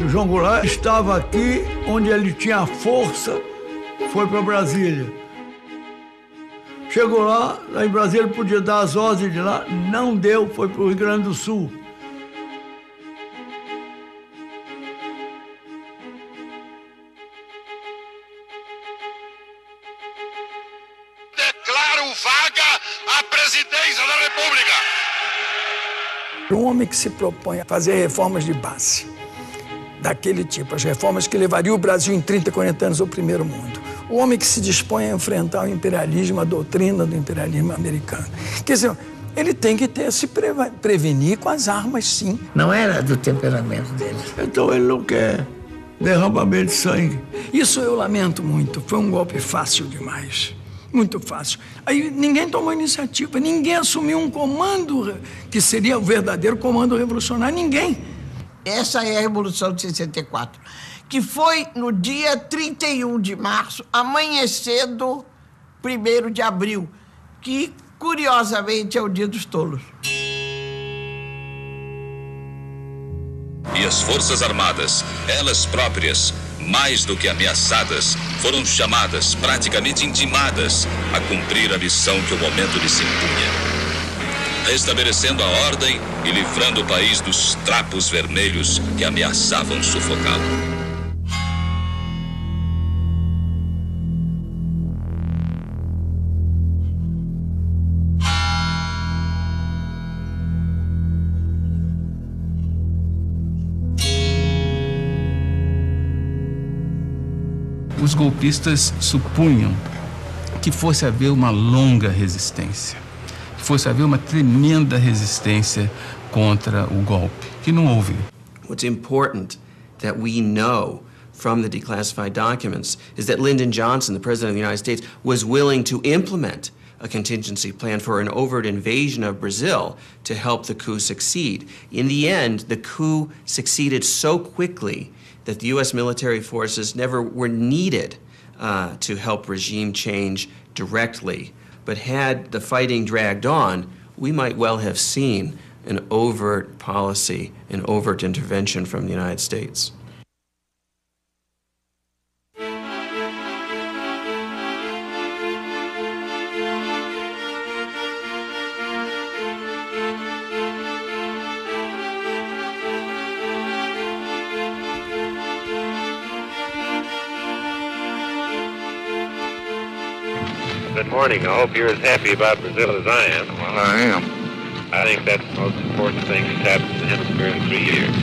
[SPEAKER 23] O João Goulart estava aqui onde ele tinha força, foi para Brasília. Chegou lá em Brasília ele podia dar as ordens de lá, não deu, foi para o Rio Grande do Sul.
[SPEAKER 4] Declaro vaga a presidência da República.
[SPEAKER 23] Um homem que se propõe a fazer reformas de base, daquele tipo, as reformas que levariam o Brasil em 30, 40 anos ao primeiro mundo. O homem que se dispõe a enfrentar o imperialismo, a doutrina do imperialismo americano. Quer dizer, ele tem que se prevenir com as armas, sim.
[SPEAKER 16] Não era do temperamento dele.
[SPEAKER 23] Então ele não quer derramamento de sangue. Isso eu lamento muito. Foi um golpe fácil demais. Muito fácil. Aí ninguém tomou iniciativa, ninguém assumiu um comando que seria o verdadeiro comando revolucionário, ninguém.
[SPEAKER 1] Essa é a Revolução de 64, que foi no dia 31 de março, amanhecendo 1º de abril, que, curiosamente, é o Dia dos Tolos.
[SPEAKER 10] E as Forças Armadas, elas próprias, mais do que ameaçadas, foram chamadas, praticamente intimadas, a cumprir a missão que o momento lhes impunha. Restabelecendo a ordem e livrando o país dos trapos vermelhos que ameaçavam sufocá-lo.
[SPEAKER 17] Os golpistas supunham que fosse haver uma longa resistência, que fosse haver uma tremenda resistência contra o golpe, que não houve.
[SPEAKER 6] What's important that we know from the declassified documents is that Lyndon Johnson, the President of the United States, was willing to implement a contingency plan for an overt invasion of Brazil to help the coup succeed. In the end, the coup succeeded so quickly that the U.S. military forces never were needed to help regime change directly. But had the fighting dragged on, we might well have seen an overt policy, an overt intervention from the United States.
[SPEAKER 18] Good morning. I hope you're as happy about Brazil as I am.
[SPEAKER 4] Well, I am.
[SPEAKER 18] I think that's the most important thing that's happened in the hemisphere in 3 years.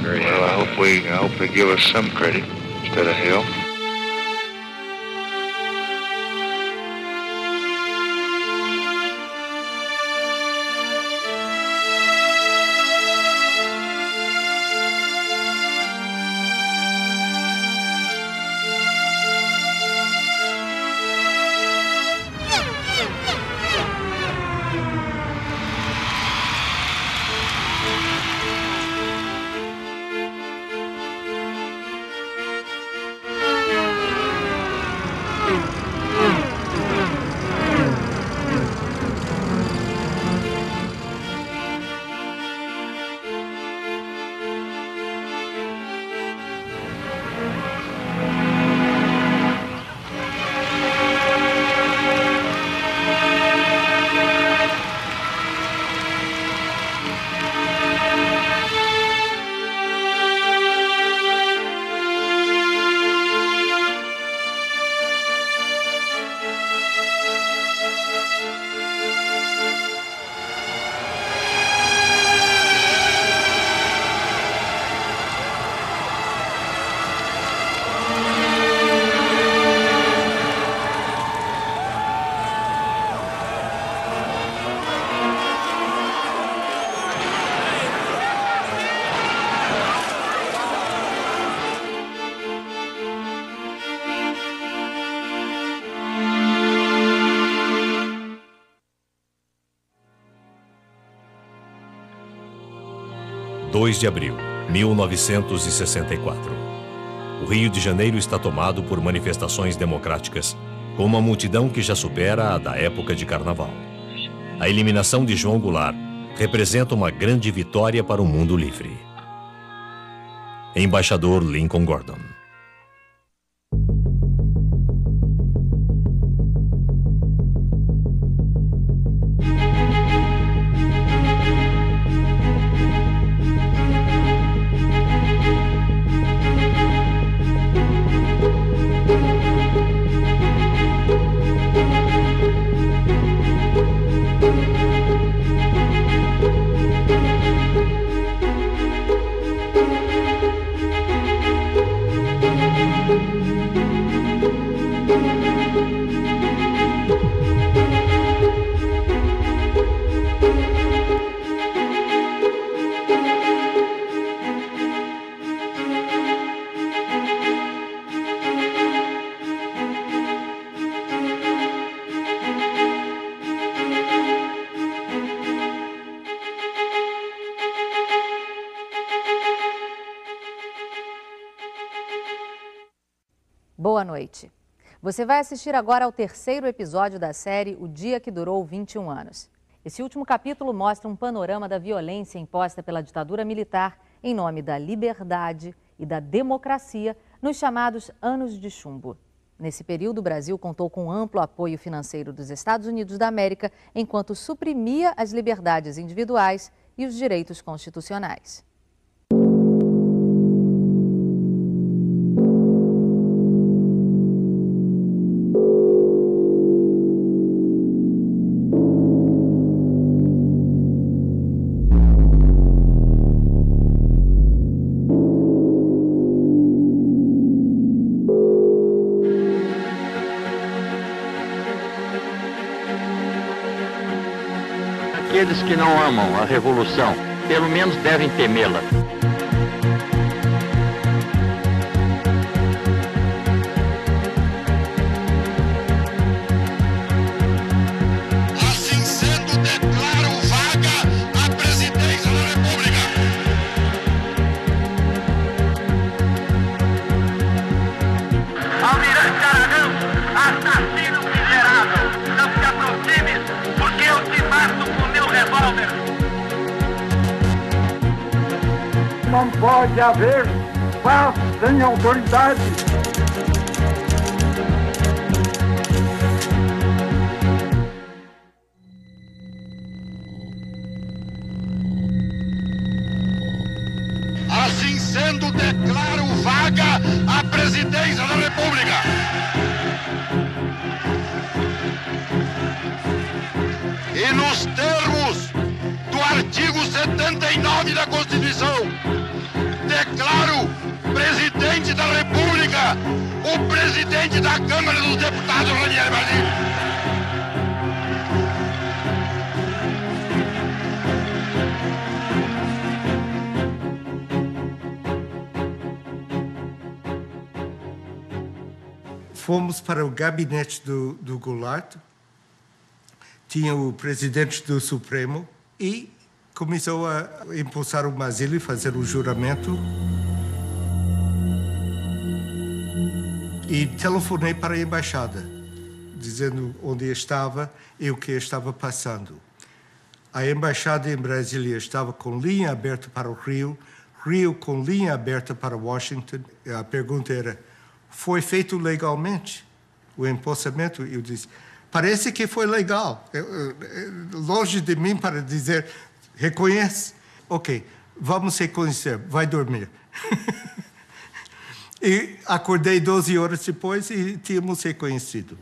[SPEAKER 4] Good. Well, I hope they give us some credit instead of hell.
[SPEAKER 12] 2 de abril, 1964. O Rio de Janeiro está tomado por manifestações democráticas, com uma multidão que já supera a da época de carnaval. A eliminação de João Goulart representa uma grande vitória para o mundo livre. Embaixador Lincoln Gordon.
[SPEAKER 13] Boa noite. Você vai assistir agora ao terceiro episódio da série O Dia que Durou 21 Anos. Esse último capítulo mostra um panorama da violência imposta pela ditadura militar em nome da liberdade e da democracia nos chamados Anos de Chumbo. Nesse período, o Brasil contou com amplo apoio financeiro dos Estados Unidos da América, enquanto suprimia as liberdades individuais e os direitos constitucionais.
[SPEAKER 3] Aqueles que não amam a revolução, pelo menos devem temê-la.
[SPEAKER 4] Assim sendo, declaro vaga a presidência da República.
[SPEAKER 5] Almirante Aragão, assassino miserável, não se aproxime, porque eu te mato com meu revólver.
[SPEAKER 19] Não pode haver paz sem autoridade.
[SPEAKER 4] Assim sendo, declaro vaga a presidência da República. E nos termos do artigo 79 da Constituição, declaro presidente da República o presidente da Câmara dos Deputados, Ranieri Barlini.
[SPEAKER 21] Fomos para o gabinete do Goulart, tinha o presidente do Supremo e começou a impulsar o Basílio e fazer o juramento. E telefonei para a embaixada, dizendo onde estava e o que estava passando. A embaixada em Brasília estava com linha aberta para o Rio, Rio com linha aberta para Washington. A pergunta era: foi feito legalmente o empossamento? Eu disse: parece que foi legal. Longe de mim para dizer, reconhece. Ok, vamos reconhecer, vai dormir. E acordei 12 horas depois e tínhamos reconhecido.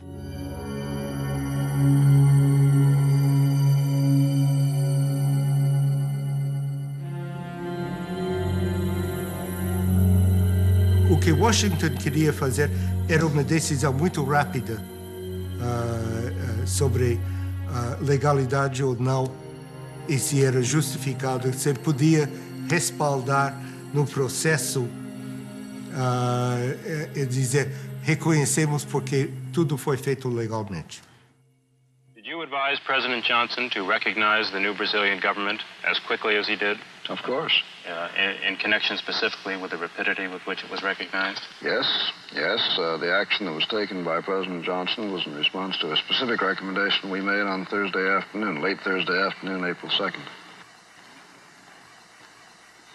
[SPEAKER 21] O que Washington queria fazer era uma decisão muito rápida sobre legalidade ou não, e se era justificado, se ele podia respaldar no processo dizer, reconhecemos porque tudo foi feito legalmente.
[SPEAKER 22] Did you
[SPEAKER 14] advise President Johnson to recognize the new Brazilian government as quickly as he did?
[SPEAKER 20] Of course.
[SPEAKER 14] In connection specifically with the rapidity with which it was recognized?
[SPEAKER 20] Yes. The action that was taken by President Johnson was in response to a specific recommendation we made on Thursday afternoon, late Thursday afternoon, April 2nd.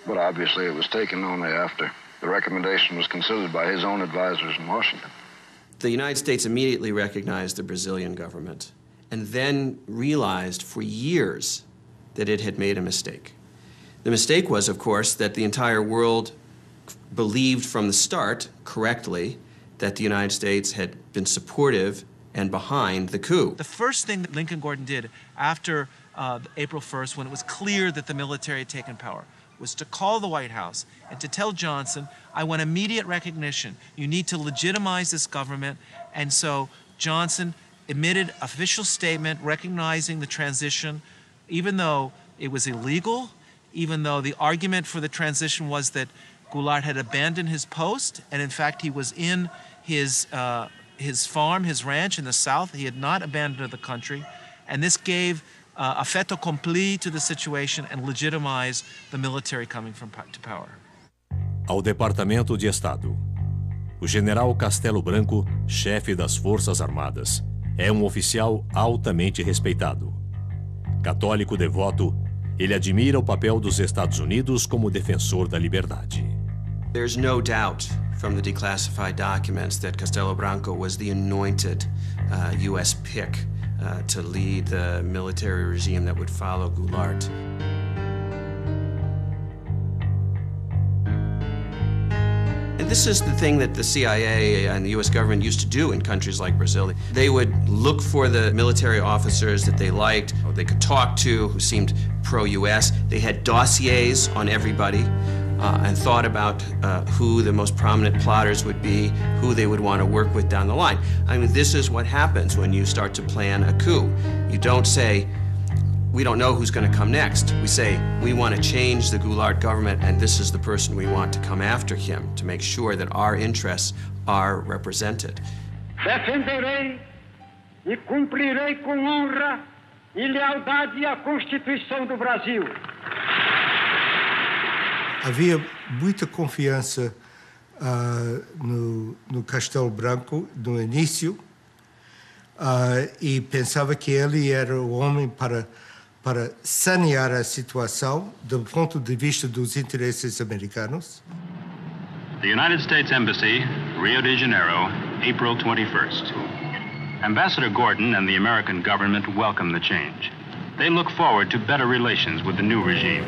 [SPEAKER 20] But obviously it was taken only after the recommendation was considered by his own advisors in Washington.
[SPEAKER 6] The United States immediately recognized the Brazilian government and then realized for years that it had made a mistake. The mistake was, of course, that the entire world believed from the start, correctly, that the United States had been supportive and behind the coup.
[SPEAKER 8] The first thing that Lincoln Gordon did after April 1st, when it was clear that the military had taken power, was to call the White House and to tell Johnson, I want immediate recognition. You need to legitimize this government. And so Johnson emitted an official statement recognizing the transition, even though it was illegal, even though the argument for the transition was that Goulart had abandoned his post, and in fact he was in his farm, his ranch in the South. He had not abandoned the country, and this gave a fait accompli to the situation and legitimized the military coming to power.
[SPEAKER 12] Ao Departamento de Estado. O general Castelo Branco, chefe das Forças Armadas, é um oficial altamente respeitado. Católico devoto, ele admira o papel dos Estados Unidos como defensor da liberdade.
[SPEAKER 6] There's no doubt from the declassified documents that Castelo Branco was the anointed U.S. pick to lead the military regime that would follow Goulart. And this is the thing that the CIA and the U.S. government used to do in countries like Brazil. They would look for the military officers that they liked, or they could talk to, who seemed pro-U.S. They had dossiers on everybody and thought about who the most prominent plotters would be, who they would want to work with down the line. I mean, this is what happens when you start to plan a coup. You don't say, we don't know who's going to come next. We say, we want to change the Goulart government, and this is the person we want to come after him to make sure that our interests are represented.
[SPEAKER 5] Defenderei e cumprirei com honra e lealdade a Constituição do Brasil.
[SPEAKER 21] Havia muita confiança no Castelo Branco no início e pensava que ele era o homem para sanear a situação do ponto de vista dos interesses americanos.
[SPEAKER 14] The United States Embassy, Rio de Janeiro, April 21st. Ambassador Gordon and the American government welcome the change. They look forward to better relations with the new regime.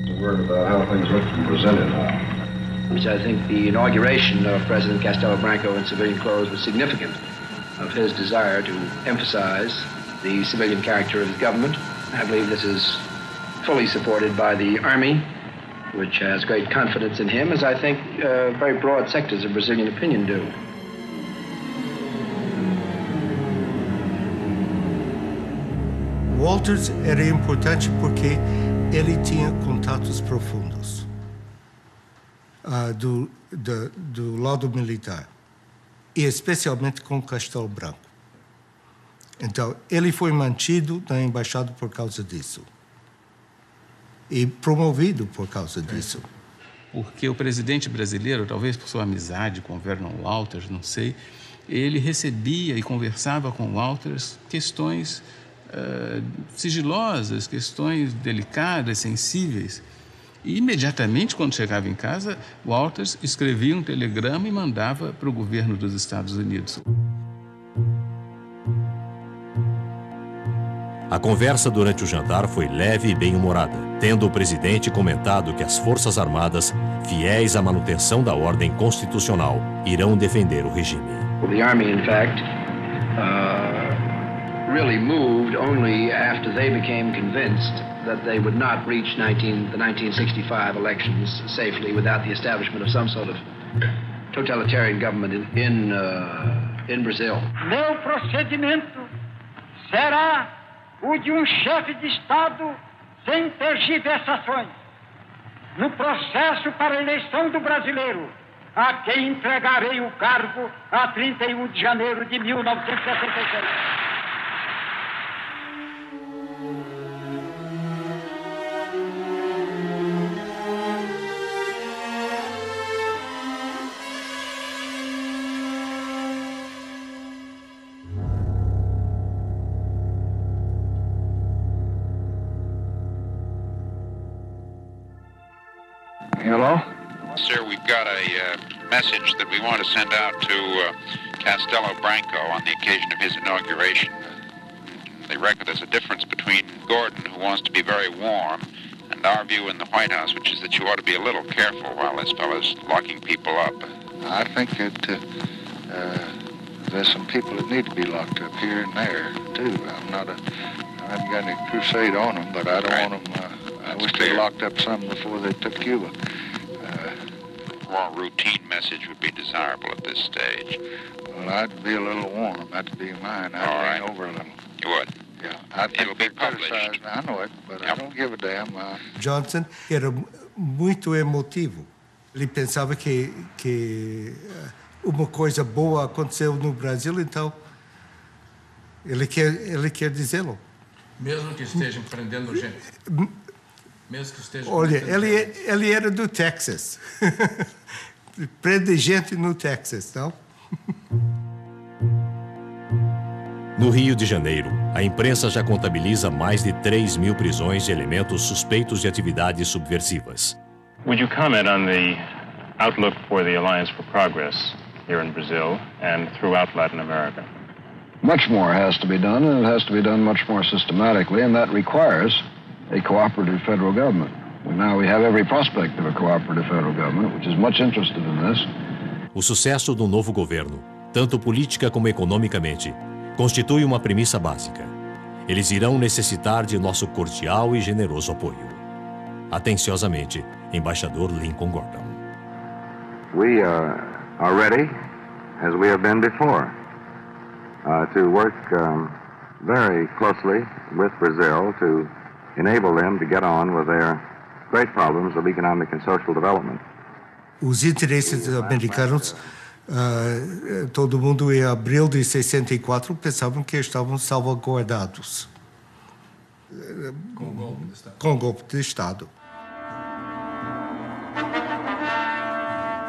[SPEAKER 20] A word about how things look from Brasilia now.
[SPEAKER 15] Which I think the inauguration of President Castelo Branco in civilian clothes was significant of his desire to emphasize the civilian character of his government. I believe this is fully supported by the Army, which has great confidence in him, as I think very broad sectors of Brazilian opinion do.
[SPEAKER 21] Walters era importante porque ele tinha contatos profundos do lado militar, e especialmente com Castelo Branco. Então, ele foi mantido na embaixada por causa disso. E promovido por causa disso.
[SPEAKER 17] Porque o presidente brasileiro, talvez por sua amizade com Vernon Walters, não sei, ele recebia e conversava com Walters questões sigilosas, questões delicadas, sensíveis. E imediatamente, quando chegava em casa, Walters escrevia um telegrama e mandava para o governo dos Estados Unidos.
[SPEAKER 12] A conversa durante o jantar foi leve e bem-humorada, tendo o presidente comentado que as Forças Armadas, fiéis à manutenção da ordem constitucional, irão defender o regime.
[SPEAKER 15] The Army, in fact, really moved only after they became convinced that they would not reach the 1965 elections safely without the establishment of some sort of totalitarian government in Brazil.
[SPEAKER 5] Meu procedimento será o de chefe de Estado sem tergiversações. No processo para a eleição do brasileiro,
[SPEAKER 19] a quem entregarei o cargo a 31 de janeiro de 1966.
[SPEAKER 18] Hello?
[SPEAKER 20] Sir, we've got a message that we want to send out to Castelo Branco on the occasion of his inauguration. They reckon there's a difference between Gordon, who wants to be very warm, and our view in the White House, which is that you ought to be a little careful while this fellow's locking people up.
[SPEAKER 18] I think that there's some people that need to be locked up here and there, too. I haven't got any crusade on them, but I don't want them... I wish they locked up some before they took Cuba.
[SPEAKER 20] More routine message would be desirable at this stage.
[SPEAKER 18] Well, I'd be a little warm. That'd be mine. I'd lean over a little.
[SPEAKER 20] You would?
[SPEAKER 18] Yeah. It'll be published. I know it, but I don't give a damn.
[SPEAKER 21] Johnson era muito emotivo. Ele pensava que uma coisa boa aconteceu no Brasil, então ele quer dizê-lo.
[SPEAKER 2] Mesmo que estejam prendendo gente. Mesmo que estejam
[SPEAKER 21] Olha, ele era do Texas. Prende gente no Texas, não?
[SPEAKER 12] No Rio de Janeiro, a imprensa já contabiliza mais de 3.000 prisões de elementos suspeitos de atividades subversivas.
[SPEAKER 14] Would you comment on the outlook for the Alliance for Progress here in Brazil and throughout Latin America?
[SPEAKER 7] Much more has to be done, and it has to be done much more systematically, and that requires a cooperative federal government. Now we have every prospect of a cooperative federal government, which is much interested in this.
[SPEAKER 12] O sucesso do novo governo, tanto política como economicamente, constitui uma premissa básica. Eles irão necessitar de nosso cordial e generoso apoio. Atenciosamente, Embaixador Lincoln Gordon.
[SPEAKER 18] We are ready, as we have been before, to work very closely with Brazil to enable them to get on with their great problems of economic and social development.
[SPEAKER 21] Os interesses americanos, todo mundo em abril de 64 pensavam que estavam salvaguardados com o golpe de Estado.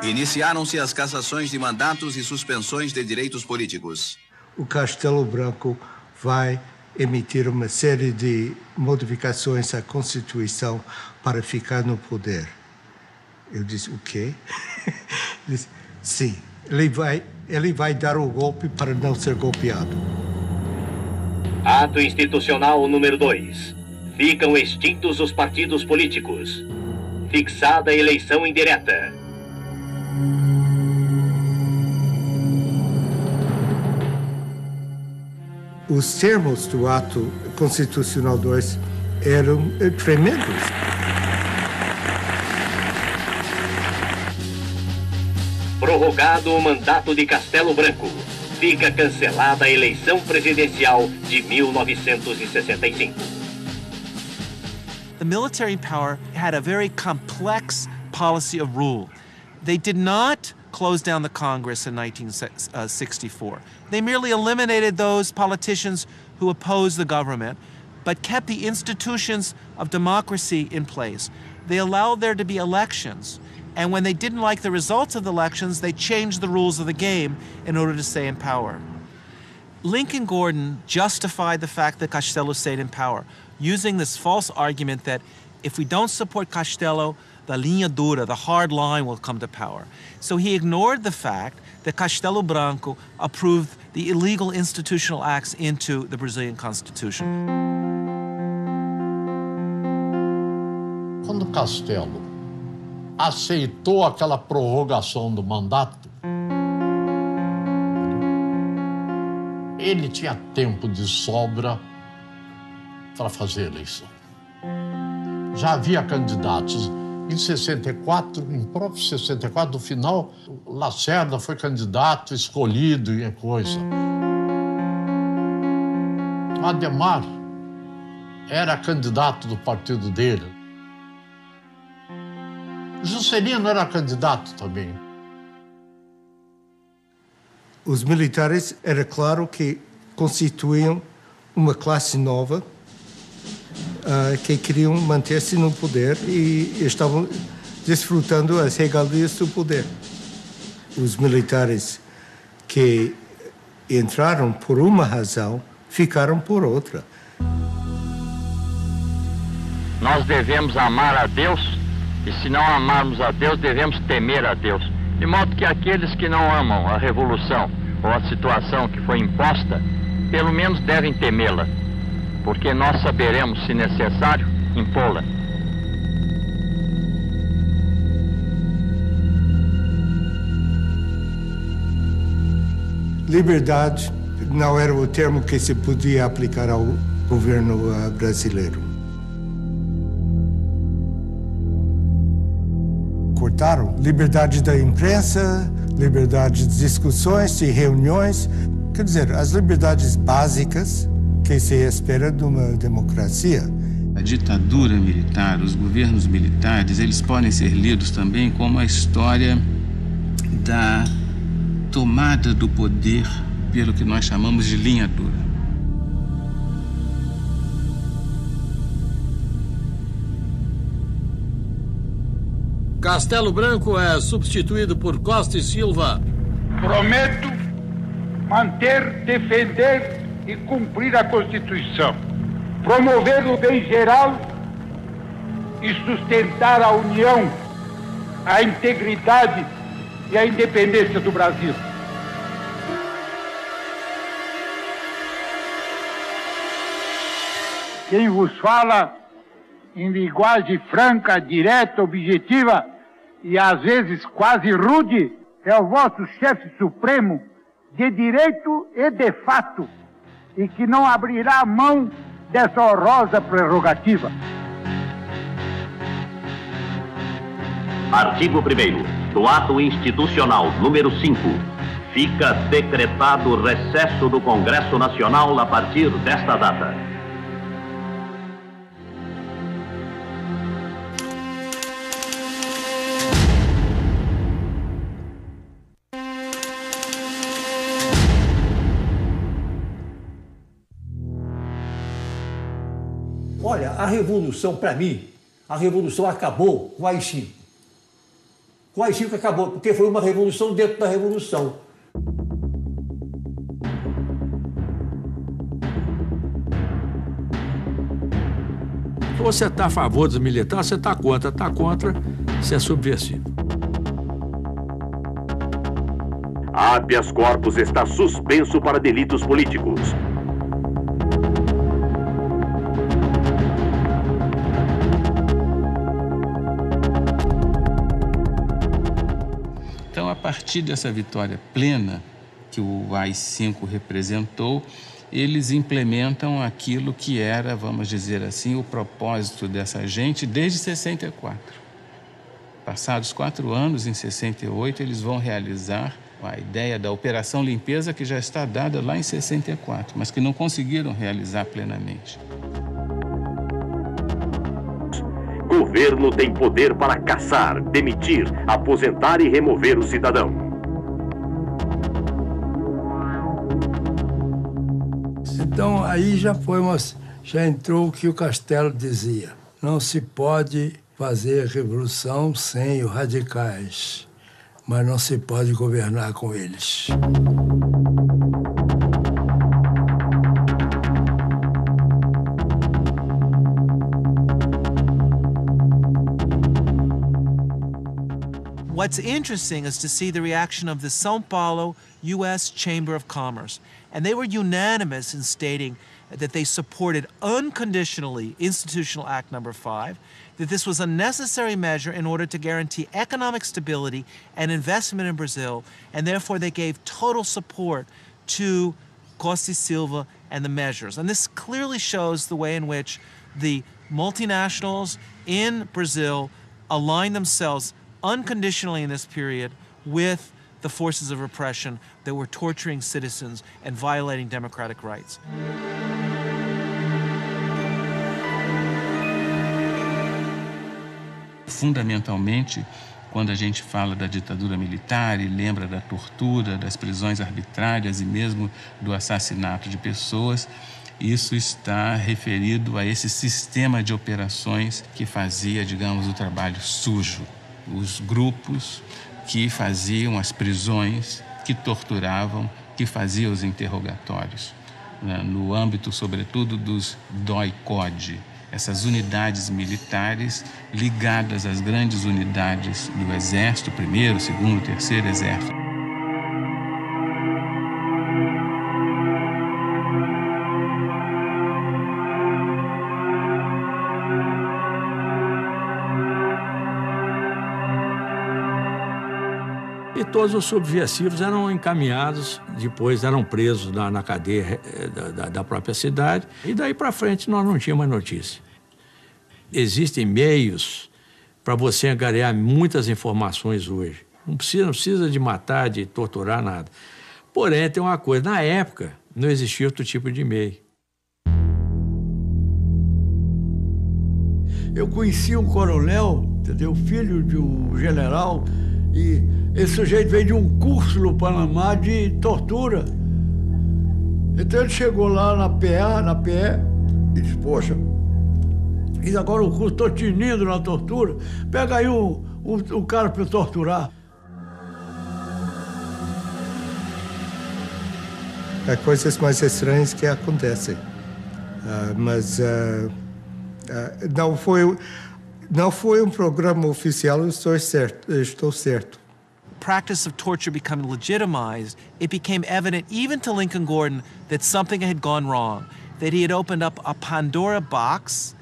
[SPEAKER 22] Iniciaram-se as cassações de mandatos e suspensões de direitos políticos.
[SPEAKER 21] O Castelo Branco vai emitir uma série de modificações à Constituição para ficar no poder. Eu disse, o quê? Disse, sim, ele vai dar o golpe para não ser golpeado.
[SPEAKER 24] Ato institucional número 2. Ficam extintos os partidos políticos. Fixada a eleição indireta.
[SPEAKER 21] Os termos do ato constitucional 2 eram tremendos.
[SPEAKER 24] Prorrogado o mandato de Castelo Branco. Fica cancelada a eleição presidencial de 1965.
[SPEAKER 8] The military power had a very complex policy of rule. They did not close down the Congress in 1964. They merely eliminated those politicians who opposed the government, but kept the institutions of democracy in place. They allowed there to be elections, and when they didn't like the results of the elections, they changed the rules of the game in order to stay in power. Lincoln Gordon justified the fact that Castelo stayed in power, using this false argument that if we don't support Castelo, the linha dura, the hard line, will come to power. So he ignored the fact that Castelo Branco approved the illegal institutional acts into the Brazilian Constitution.
[SPEAKER 2] Quando Castelo aceitou aquela prorrogação do mandato, ele tinha tempo de sobra para fazer a eleição. Já havia candidatos. Em 64, em próprio 64, no final, Lacerda foi candidato escolhido e coisa. Ademar era candidato do partido dele. Juscelino era candidato também.
[SPEAKER 21] Os militares, era claro que constituíam uma classe nova que queriam manter-se no poder e estavam desfrutando as regalias do poder. Os militares que entraram por uma razão, ficaram por outra.
[SPEAKER 3] Nós devemos amar a Deus, e se não amarmos a Deus, devemos temer a Deus. De modo que aqueles que não amam a revolução ou a situação que foi imposta, pelo menos devem temê-la, porque nós saberemos, se necessário, impô-la.
[SPEAKER 21] Liberdade não era o termo que se podia aplicar ao governo brasileiro. Cortaram liberdade da imprensa, liberdade de discussões e reuniões, quer dizer, as liberdades básicas que se espera de uma democracia.
[SPEAKER 17] A ditadura militar, os governos militares, eles podem ser lidos também como a história da tomada do poder pelo que nós chamamos de linha dura.
[SPEAKER 2] Castelo Branco é substituído por Costa e Silva.
[SPEAKER 19] Prometo manter, defender e cumprir a Constituição, promover o bem geral e sustentar a união, a integridade e a independência do Brasil. Quem vos fala em linguagem franca, direta, objetiva e às vezes quase rude é o vosso chefe supremo de direito e de fato, e que não abrirá mão dessa honrosa prerrogativa.
[SPEAKER 24] Artigo 1º do Ato Institucional número 5. Fica decretado recesso do Congresso Nacional a partir desta data.
[SPEAKER 9] Olha, a revolução, para mim, a revolução acabou com o AI-5. Com o AI-5 acabou, porque foi uma revolução dentro da revolução.
[SPEAKER 11] Você está a favor dos militares, você está contra, você é subversivo.
[SPEAKER 24] Habeas corpus está suspenso para delitos políticos.
[SPEAKER 17] Então, a partir dessa vitória plena que o AI-5 representou, eles implementam aquilo que era, vamos dizer assim, o propósito dessa gente desde 64. Passados 4 anos, em 68, eles vão realizar a ideia da Operação Limpeza, que já está dada lá em 64, mas que não conseguiram realizar plenamente.
[SPEAKER 24] Governo tem poder para caçar, demitir, aposentar e remover o cidadão.
[SPEAKER 16] Então aí já entrou o que o Castelo dizia. Não se pode fazer revolução sem os radicais, mas não se pode governar com eles.
[SPEAKER 8] What's interesting is to see the reaction of the São Paulo U.S. Chamber of Commerce. And they were unanimous in stating that they supported unconditionally Institutional Act No. 5, that this was a necessary measure in order to guarantee economic stability and investment in Brazil, and therefore they gave total support to Costa e Silva and the measures. And this clearly shows the way in which the multinationals in Brazil aligned themselves unconditionally in this period with the forces of repression that were torturing citizens and violating democratic rights.
[SPEAKER 17] Fundamentalmente, quando a gente fala da ditadura militar e lembra da tortura, das prisões arbitrárias e mesmo do assassinato de pessoas, isso está referido a esse sistema de operações que fazia, digamos, o trabalho sujo. Os grupos que faziam as prisões, que torturavam, que faziam os interrogatórios, né? No âmbito, sobretudo, dos DOI-CODE, essas unidades militares ligadas às grandes unidades do Exército, 1º, 2º, 3º Exército.
[SPEAKER 11] E todos os subversivos eram encaminhados, depois eram presos na cadeia da própria cidade, e daí para frente nós não tínhamos mais notícia. Existem meios para você angariar muitas informações hoje. Não precisa de matar, de torturar, nada. Porém, tem uma coisa, na época não existia outro tipo de meio.
[SPEAKER 16] Eu conheci um coronel, entendeu? Filho de um general, e esse sujeito veio de um curso no Panamá de tortura. Então ele chegou lá na PE, e disse, poxa, e agora o curso, estou tinindo na tortura, pega aí um cara para torturar.
[SPEAKER 21] Há coisas mais estranhas que acontecem, mas não foi um programa oficial, estou certo.
[SPEAKER 8] Practice of torture becoming legitimized, it became evident even to Lincoln Gordon that something had gone wrong, that he had opened up a Pandora box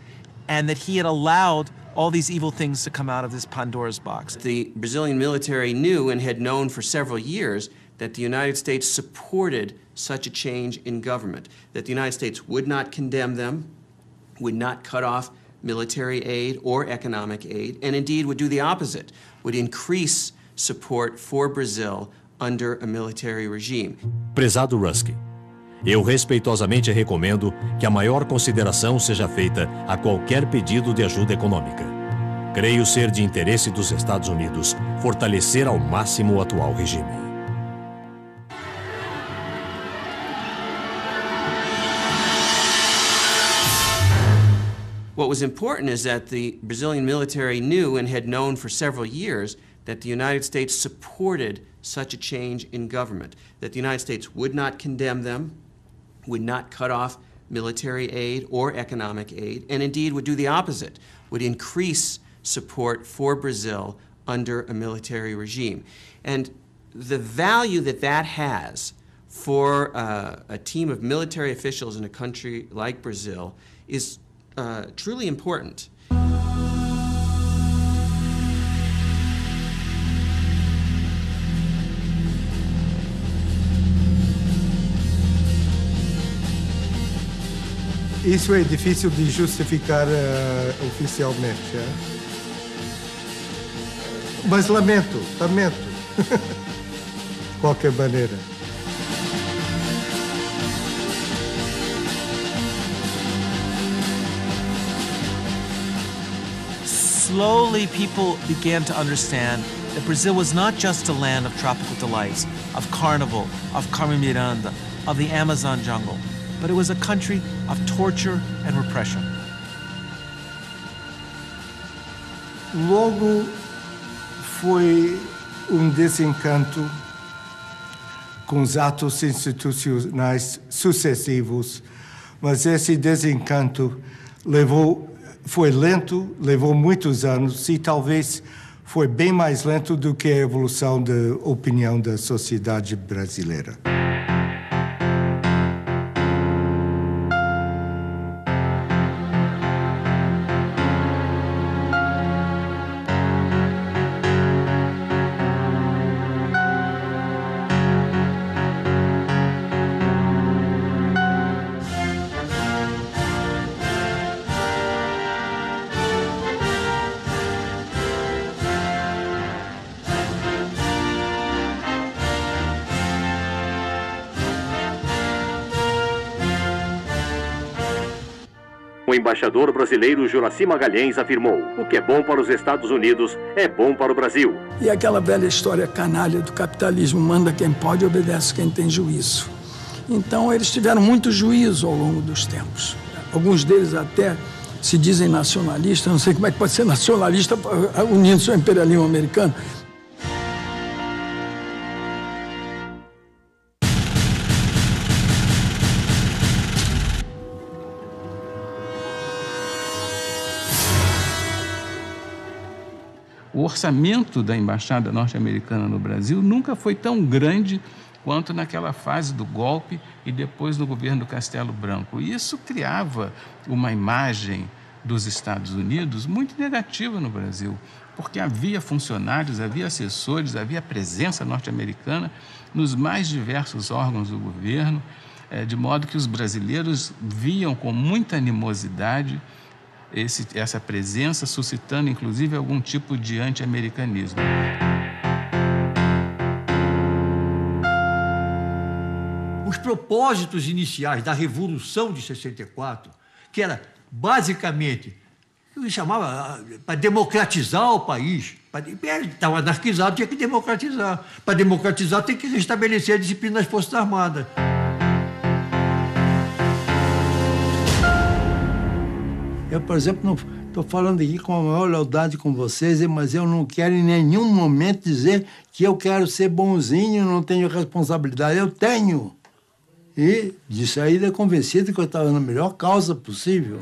[SPEAKER 8] and that he had allowed all these evil things to come out of this Pandora's box.
[SPEAKER 6] The Brazilian military knew and had known for several years that the United States supported such a change in government, that the United States would not condemn them, would not cut off military aid or economic aid, and indeed would do the opposite, would increase support for Brazil under a military regime.
[SPEAKER 12] Prezado Rusk, eu respeitosamente recomendo que a maior consideração seja feita a qualquer pedido de ajuda econômica. Creio ser de interesse dos Estados Unidos fortalecer ao máximo o atual regime.
[SPEAKER 6] What was important is that the Brazilian military knew and had known for several years that the United States supported such a change in government, that the United States would not condemn them, would not cut off military aid or economic aid, and indeed would do the opposite, would increase support for Brazil under a military regime. And the value that that has for a team of military officials in a country like Brazil is truly important.
[SPEAKER 21] Isso é difícil de justificar oficialmente, é? Mas lamento. De qualquer maneira.
[SPEAKER 8] Slowly, people began to understand that Brazil was not just a land of tropical delights, of carnival, of Carmen Miranda, of the Amazon jungle, but it was a country of torture and repression.
[SPEAKER 21] Logo foi desencanto com os atos institucionais sucessivos, mas esse desencanto foi lento, levou muitos anos e talvez foi bem mais lento do que a evolução da opinião da sociedade brasileira.
[SPEAKER 1] O embaixador brasileiro Juraci Magalhães afirmou: o que é bom para os Estados Unidos é bom para o Brasil.
[SPEAKER 10] E aquela velha história canalha do capitalismo, manda quem pode e obedece quem tem juízo. Então eles tiveram muito juízo ao longo dos tempos. Alguns deles até se dizem nacionalistas, não sei como é que pode ser nacionalista unindo-se ao imperialismo americano.
[SPEAKER 17] O orçamento da Embaixada norte-americana no Brasil nunca foi tão grande quanto naquela fase do golpe e depois no governo Castelo Branco. E isso criava uma imagem dos Estados Unidos muito negativa no Brasil, porque havia funcionários, havia assessores, havia presença norte-americana nos mais diversos órgãos do governo, de modo que os brasileiros viam com muita animosidade essa presença, suscitando inclusive algum tipo de anti-americanismo.
[SPEAKER 9] Os propósitos iniciais da Revolução de 64, que era basicamente, eu chamava para democratizar o país, estava anarquizado, tinha que democratizar. Para democratizar tem que restabelecer a disciplina das Forças Armadas.
[SPEAKER 16] Eu, por exemplo, não estou falando aqui com a maior lealdade com vocês, mas eu não quero em nenhum momento dizer que eu quero ser bonzinho, não tenho responsabilidade. Eu tenho. E de saída convencido que eu estava na melhor causa possível.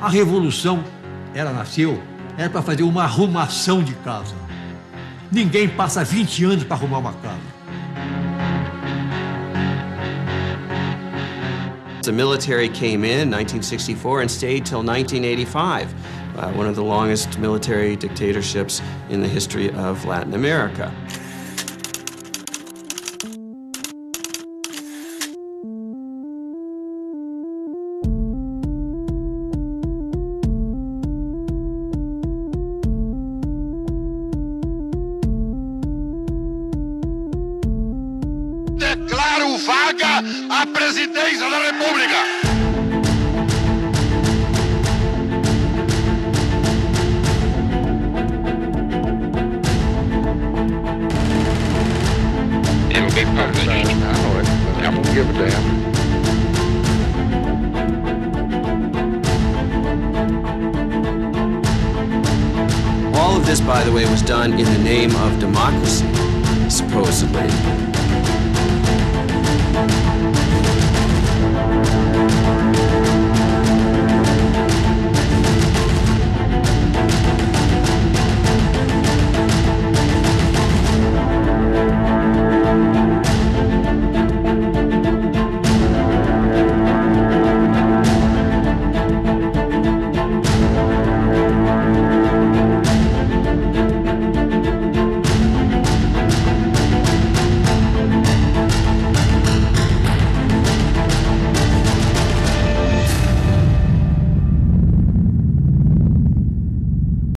[SPEAKER 9] A Revolução, ela nasceu, era para fazer uma arrumação de casa. Ninguém passa 20 anos para arrumar uma casa.
[SPEAKER 6] The military came in 1964 and stayed till 1985, one of the longest military dictatorships in the history of Latin America.
[SPEAKER 4] Declaro vaga a presidência da República.
[SPEAKER 20] It'll be published. I know it, but I won't give a damn.
[SPEAKER 6] All of this, by the way, was done in the name of democracy, supposedly.